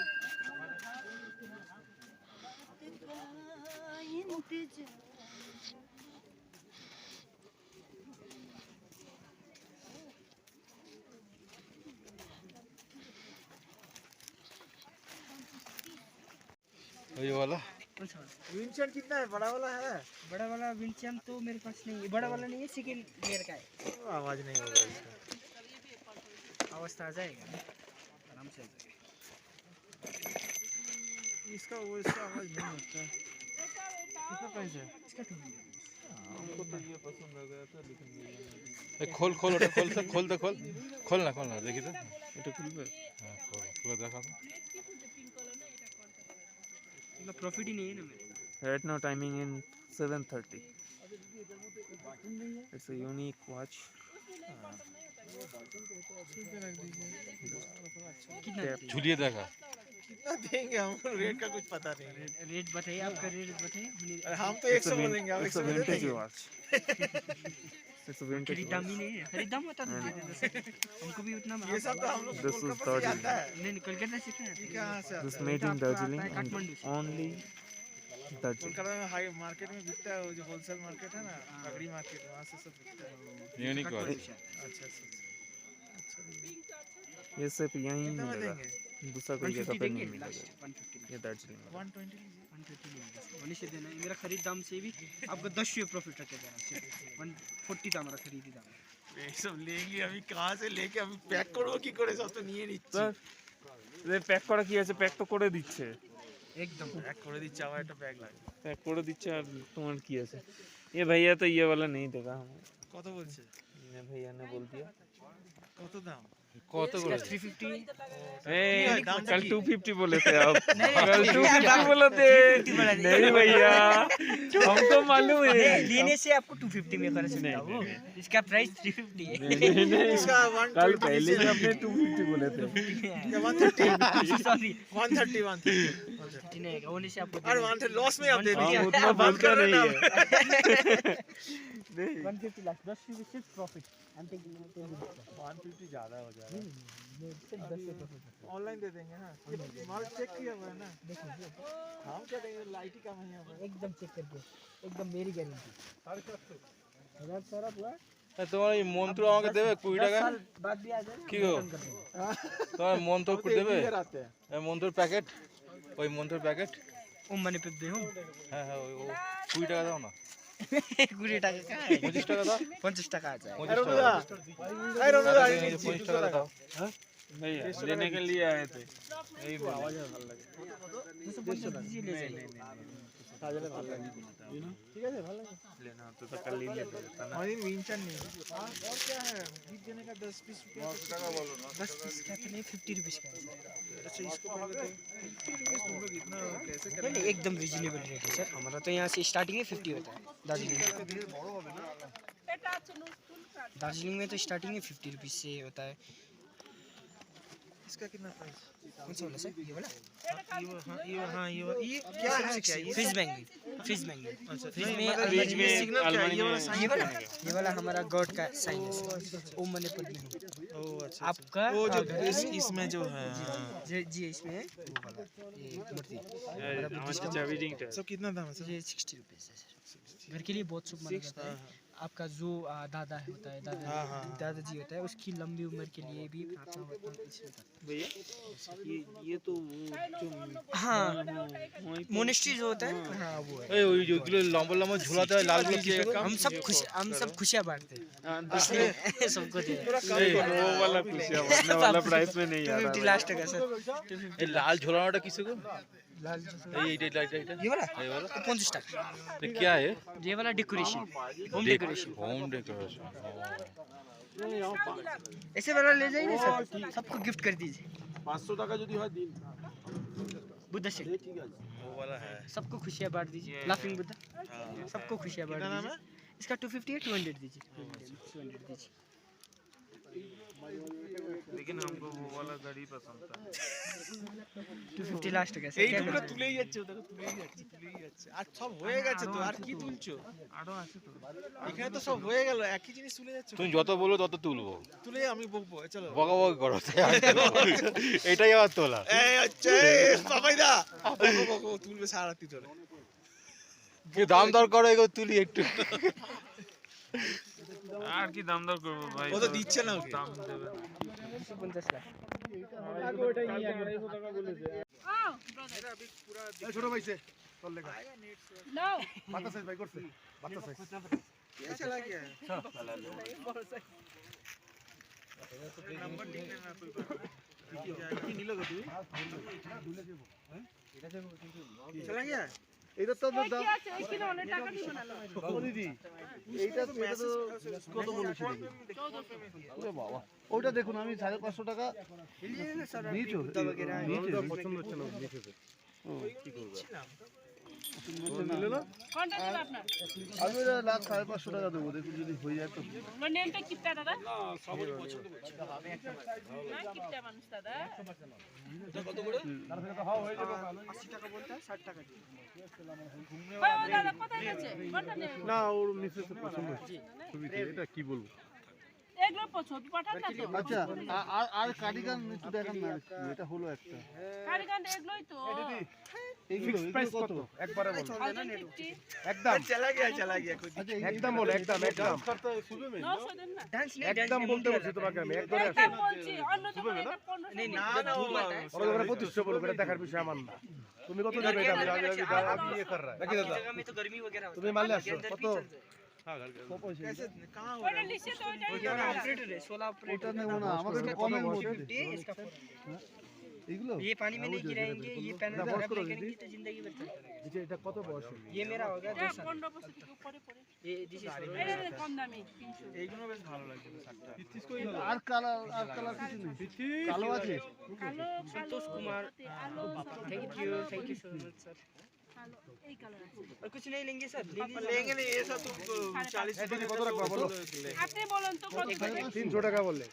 ये वाला विंचन कितना है? बड़ा वाला है? बड़ा वाला विंचन तो मेरे पास नहीं है। बड़ा वाला नहीं है, सेकंड गियर का है। आवाज नहीं होगा इसका। आवाज तो आ जाएगा, आराम से आ जाएगा। इसका आवाज नहीं होता। कितना प्राइस है इसका 200 हमको तो ये पसंद आ गया था लेकिन खोल खोल ওটা खोल तो खोल खोल ना देखी तो এটা খুলবে हाँ खोल खोल देखा तो मतलब प्रॉफिट ही नहीं है ना मेरे। right now timing in 7:30 it's a unique watch कितना झूलिए देखा कितना देंगे हम रेट का कुछ पता नहीं रेट बताइए, आपका रेट बताइए। हम तो 100 बोलेंगे आप 100 vintage watch it's a vintage खरीदाम ही नहीं है, खरीदाम होता तो दे देते। हमको भी उतना ये सब तो हम लोग this is Darjeeling नहीं कोलकाता से क्या है? कहां से this made in Darjeeling and Kathmandu से। only Darjeeling कोलकाता में हाई मार्केट में बिकता है, वो जो होलसेल मार्केट है ना, पगड़ी मार्केट, वहां से सब बिकता है। यूनिक वाला अच्छा ये सिर्फ यहीं मिलेगा, दूसरा कोई जगह पे नहीं मिलेगा। ये दार्जिलिंग 120 वहीं से देना है। मेरा खरीद दाम से भी आपको 10 रुपये प्रॉफिट रखेगा। 140 था हमारा खरीदी दाम। ये सब लेंगे अभी, कहाँ से लेके अभी पैक করব কি করে, সব তো নিয়ে নিচ্ছে। এর প্যাক করা কি আছে, প্যাক তো করে দিচ্ছে, एकदम पैक করে দিচ্ছে, আবার একটা ব্যাগ লাগে, पैक করে দিচ্ছে। আর তোমার কি আছে? ये भैया तो ये वाला नहीं देगा हमें। কত বলছে? ये भैया ने बोल दिया। কত দাম? কত করে 350। कल 250 बोले थे आप, कल 250 बोले थे। नहीं भैया हमको मालूम है, लेने से आपको 250 में कर सकता हूँ। इसका प्राइस 350 है। इसका कल पहले ही आपने 250 बोले थे। 130 सॉरी 130 नहीं होने से आपको अरे 130 लॉस में आप दे दीजिए, उतना बोलता नहीं है। 150 लाख 10 रुपये सिर्फ प्रॉफिट। आई एम टेकिंग 150 ज्यादा हो जाएगा, ऑनलाइन दे देंगे ना। ये माल चेक किया हुआ है ना, हम क्या देंगे, लाइट ही कम है यहाँ पर। एकदम चेक करके, एकदम मेरी गारंटी। 1000 सारा पूरा তোমার এই মন্ত্র আমাকে দেবে 20 টাকা बाद भी आ जाए কি গো তোমার মন্ত্র করে দেবে आते हैं এই মন্ত্রের প্যাকেট ওই মন্ত্রের প্যাকেট ओ मनी पे दे हूं। হ্যাঁ হ্যাঁ ওই 20 টাকা দাও না 20 টাকা का 25 টাকা দাও 50 টাকা आ जाए। 25 টাকা 25 টাকা দাও हाँ भैया लेने के लिए आए थे, यही आवाज ভালো লাগে। दीजिए ले जाइए। ठीक है भालो लेना तो कल ले लेते ना। और इन विंचन नहीं और क्या है, बीच देने का 10-20 रुपया का बोलो ना। 10 पीस का तो नहीं 50 रुपीस का है। अच्छा इसको पहले तो 50 रुपये तुम लोग इतना कैसे कर नहीं एकदम रीजनेबल रेट है सर, हमारा तो यहाँ से स्टार्टिंग में 50 होता है। दार्जिलिंग में तो स्टार्टिंग में 50 रुपीस से होता है। इसका कितना प्राइस? कौन सा वाला सर? ये वाला ये क्या है, क्या ये फिश बैंगल, फिश बैंगल। अच्छा फिश में बीच में सिग्नल क्या है, ये वाला हमारा गॉड का साइन है। ओम मनी पद्मे हूँ। ओ अच्छा आपका वो जो इसमें जो है जी इसमें है वो वाला ये मूर्ति। सब कितना दाम है सर? ये 60 रुपीस है सर। घर के लिए बहुत शुभ माना जाता है। आपका जो दादा होता है, दादाजी होता है, उसकी लंबी उम्र के लिए भी प्रार्थना होता है भैया। ये तो जो हाँ मोनेस्ट्री जो होता है हाँ वो है। এই ওই যেগুলো লম্বা লম্বা ঝুলাতে হয় লালগুলো কি हम सब खुशियाँ बांटते हैं, इसलिए सबको दे वो वाला खुशियाँ वाला वाला प्राइस में नहीं आ 250 लास्ट का सर। এই লাল ঝোলানোটা কিসে গো लाल এই এটা ये वाला এই वाला 50 টাকা। ये क्या है ये वाला decoration, home decoration. Home decoration ऐसे वाला ले जाइए सर, सबको गिफ्ट कर दीजिए। 500 টাকা যদি হয় দিন। बुद्ध से वो वाला है सबको खुशियाँ बांट दीजिए। लाफिंग बुद्ध सबको खुशियाँ बांट दीजिए। इसका 250 है, 200 दीजिए, 200 दीजिए। लेकिन हमको वो वाला गाड़ी पसंद था। 250 লাস্ট গেছে এইটুকু তুলেই যাচ্ছে দেখো তুলেই যাচ্ছে আর সব হয়ে গেছে তো আর কি তুলছো আরো আছে তো এখানে তো সব হয়ে গেল একই জিনিস তুলে যাচ্ছে তুমি যত বলো তত তুলবো, তুলে আমি বকবো চলো বকাবকি করো, এটাই আমার তোলা। এই হচ্ছে বাবাইদা বকবো তুলবে সারা রাতি ধরে কি দাম দর করো এগুলো তুলি একটু। আর কি দাম দর করবো ভাই, ও তো দিচ্ছে না ওকে দাম দেবে 250 লাখ আগে ওটাই নিয়ে আগে 250 টাকা বলেছে ছোট ভাইছে তোর লেখা नो বাচ্চা সাইজ ভাই করছে বাচ্চা সাইজ ये चला गया है नंबर ठीक है ना कोई बात কি নিল গো তুই चला गया এইটা তো দাম কি আছে ওই কিনে অনেক টাকা দিব না বাবু দিদি এইটা তো কত বলেছিল 1400 ওরে বাবা ওটা দেখুন আমি 550 টাকা নিয়েছো পছন্দ হচ্ছে না নিয়েছো কি করবে নিলে না কোনটা দিবেন আপনার আমি এটা লাখ 550 টাকা দেবো দেখুন যদি হয়ে যায় তো ওর নেমটা কিপটা দাদা না সবারই পছন্দ করছে না কিপটা মানুষ দাদা এটা কত করে হয়ে যাবে 80 টাকা বলতে 60 টাকা দিই ও দাদা কোথায় গেছে কোনটা নেব না ওর মিসেস পছন্দ হচ্ছে ছবিতে এটা কি বলবো এগুলো ছবি পাঠান না তো আচ্ছা আর কার্ডিগান একটু দেখান না এটা হলো একটা কারিগর এগুলোই তো এইগুলো কত একবারে বলো 150 একদম चला गया कोई আচ্ছা একদম বলো একদম করতে সুবে 900 দেন না डांस একদম বলতে বলছি তোমাকে আমি একদম একদম বলছি অন্য দোকানে এটা 1500 না ওরা যখন 2500 বলবো এটা দেখার বিষয় আমার না তুমি কত দেবে এটা আমি ये कर रहा है देखिए दादा जगह में तो गर्मी वगैरह होती তুমি মারলে আসছো কত कैसे कहां हो ওটা লিখে তো ওইটাই रहा है ऑपरेटर है 16 ऑपरेटर ওটা নেব না আমাদের একটু কমেন্ট বলতে इसका এগুলো ये पानी में नहीं गिराएंगे ये पैनल बॉस खराब करो नहीं दीदी। करेंगे तो जिंदगी भर चलता এটা কত বয়স ये मेरा हो गया 2 साल 15 বছর থেকে উপরে পড়ে ये दिस इज এটা কম দামি 300 এইগুলো বেশ ভালো লাগছে শার্টটা আর কালার কিছু নেই কালো আছে কালো संतोष कुमार আলো thank you so much sir কালো এই কালার আছে और कुछ नहीं लेंगे सर लेंगे नहीं ये सब तो 40 এদিকে কত রাখবা বলো আপনি বলেন তো কত করে 300 টাকা বললে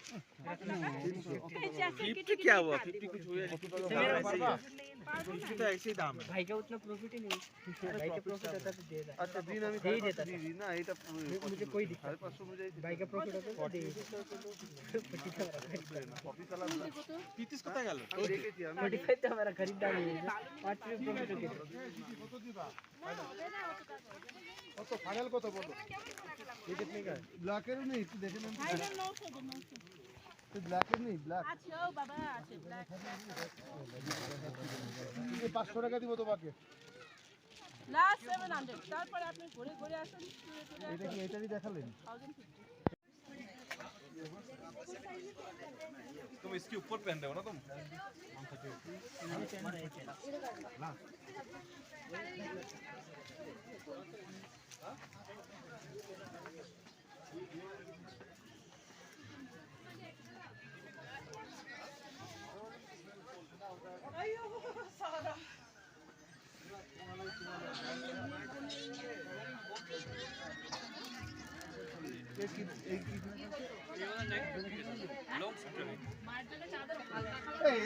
गिफ्ट क्या हुआ 50 कुछ हुआ मेरा पापा तो ऐसे ही दाम है भाई का उतना प्रॉफिट ही नहीं भाई का प्रॉफिट होता तो दे देता আচ্ছা দিন আমি दे ही देता দিদি না এটা मुझे कोई दिक्कत 550 मुझे भाई का प्रॉफिट होता तो दे कॉफी वाला পিতিস কোথায় গেল আমি দেখেছি আমি 45 तो हमारा खरीदार है 5 रुपए प्रॉफिट होता কত দিবা কত ফাইনাল কত বলো ये कितने का है ব্ল্যাকের নেই একটু দেখে নেন ভাইজান 900 দেন 900 তো ব্ল্যাকের নেই ব্ল্যাক আছে ও বাবা আছে ব্ল্যাক এই 500 টাকা দিব তোমাকে লাস্ট 700 তারপরে আপনি ঘুরে ঘুরে আসুন এটা কি এটারই দেখালেন 1050 तुम इसके ऊपर पहन रहे हो ना तुम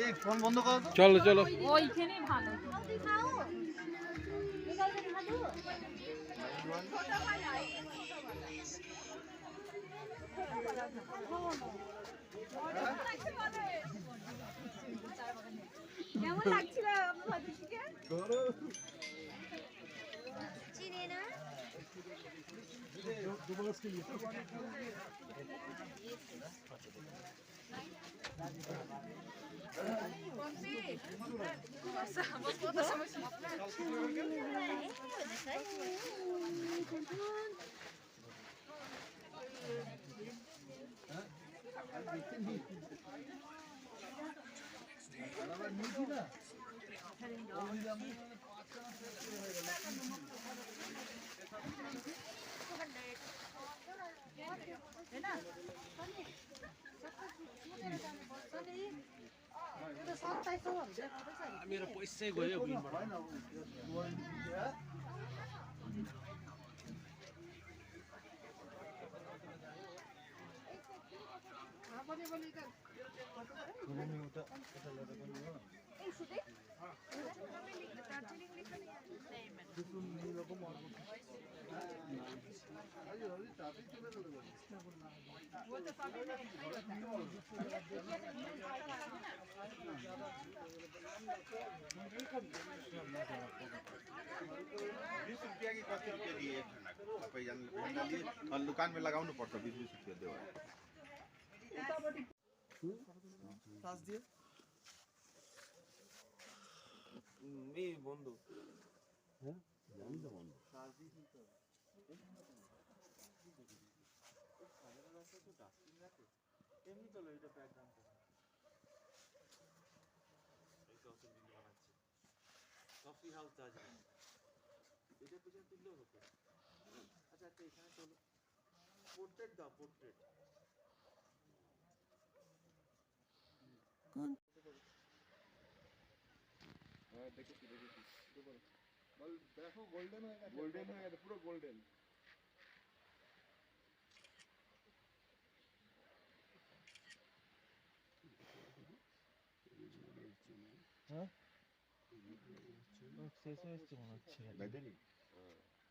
এই ফোন বন্ধ করো তো চলো চলো ওইখানে ভালো কেমন লাগছিল ভাবিকে চিনি না मेरा पैसा ही गयो এই শুধু দার্জিলিং লিখা নেই ₹20 की 10 रुपये दिए एक ठंडा लिए और दुकान में लगाओ ना पड़ता 20-20 रुपये दे এই বন্ধু এমনি চলো এটা প্যাক দাম কফি হাউস দার্জিলিং এটা পিছনে তুললেও হতো আচ্ছা আচ্ছা এখানে চলো পোর্ট্রেট দাও পোর্ট্রেট দেখেছি বল দেখো গোল্ডেন হয়ে গেছে পুরো গোল্ডেন শেষ হয়ে এসছে মনে হচ্ছে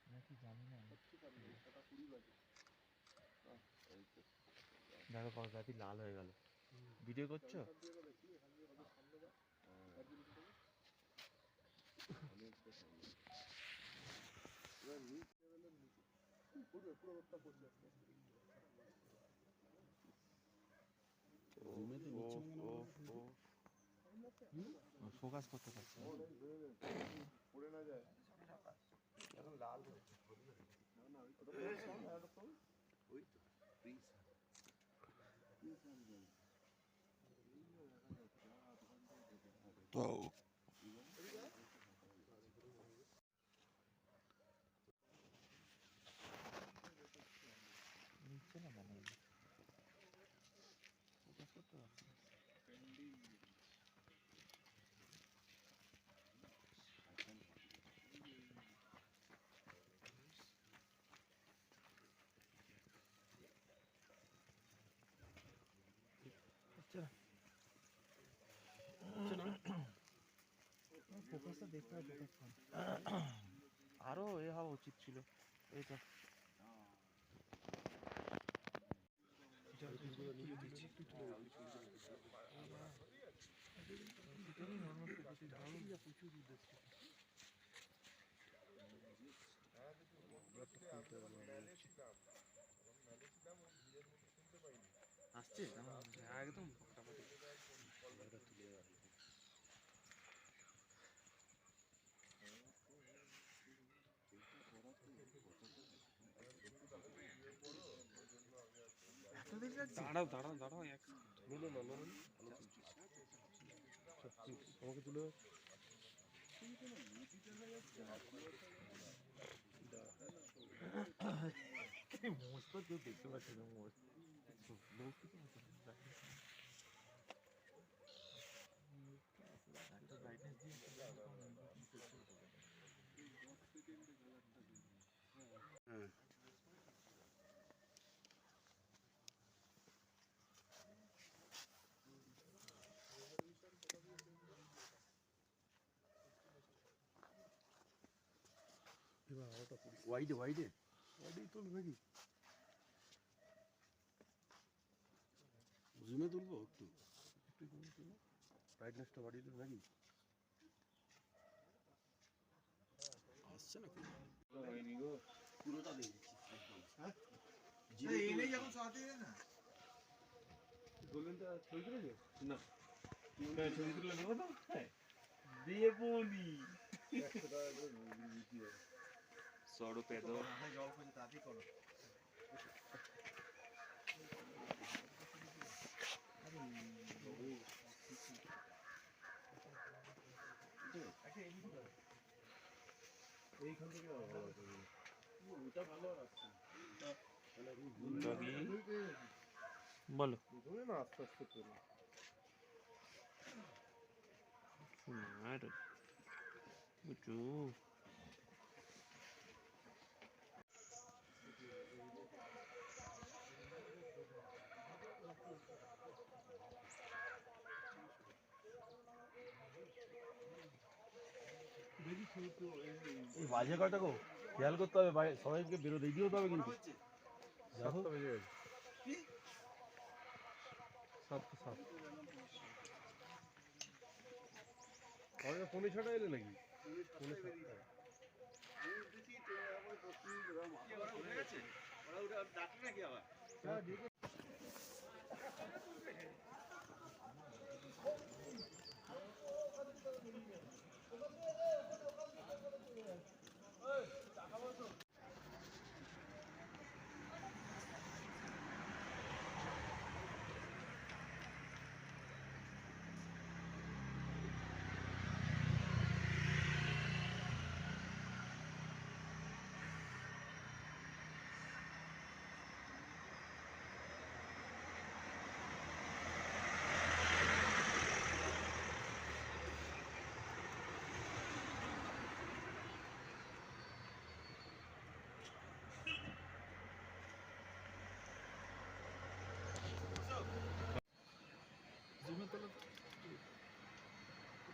নাকি জানি না দেখো কলকাতি লাল হয়ে গেল ভিডিও করছো ফোকাস করতে পারছি না পড়ে না যায় এখন লাল ওই তো তো নিচ্ছে না মানে ফোকাস করতে পারছি না ফোকাসটা দেখতে হবে আরো এ হওয়া উচিত ছিল এই তো আসছে একদম দাঁড়াও দাঁড়াও দাঁড়াও এক আমাকে তুলে মোস্ট তো কেউ দেখতে পাচ্ছে না মোস্ট একটা ব্রাইটনেস দিয়ে ওয়াইডে ওয়াইডেই তোল নাকি জুমে তুলবো একটু ব্রাইটনেসটা বাড়িয়ে দেবো নাকি আসছে না পুরোটা দিয়ে দিচ্ছি এলেই যখন সাথে না গোল্ডেনটা ছবি তুলেছে না ছবি তুলে নেবো তো দিয়ে পনি 100 টাকা করে বিক্রি হয় 100 रुपए दो জল খুঁজে তাড়াতাড়ি করো এইখান থেকে ওটা ভালো আসছে বলো না আস্তে আস্তে করে আর বুঝু এই বাজে কয়টা গো খেয়াল করতে হবে, সবাইকে বেরোতে দিতে হতে হবে কিন্তু। দেখো ফোনে ছটা এলে নাকি?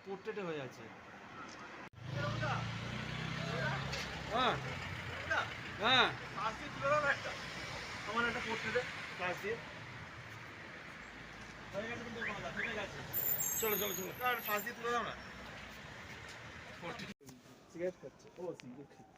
পোর্ট্রেটে হয়ে আছে। হ্যাঁ হ্যাঁ আমার একটা পোর্ট্রেটে ক্লাস দিয়ে হয়ে গেছে কিন্তু ঠিক আছে। চলো চলো চলো ফার্স্ট দিয়ে তুলে দাও না। সিগারেট খাচ্ছে। ও সিগারেট খাচ্ছে।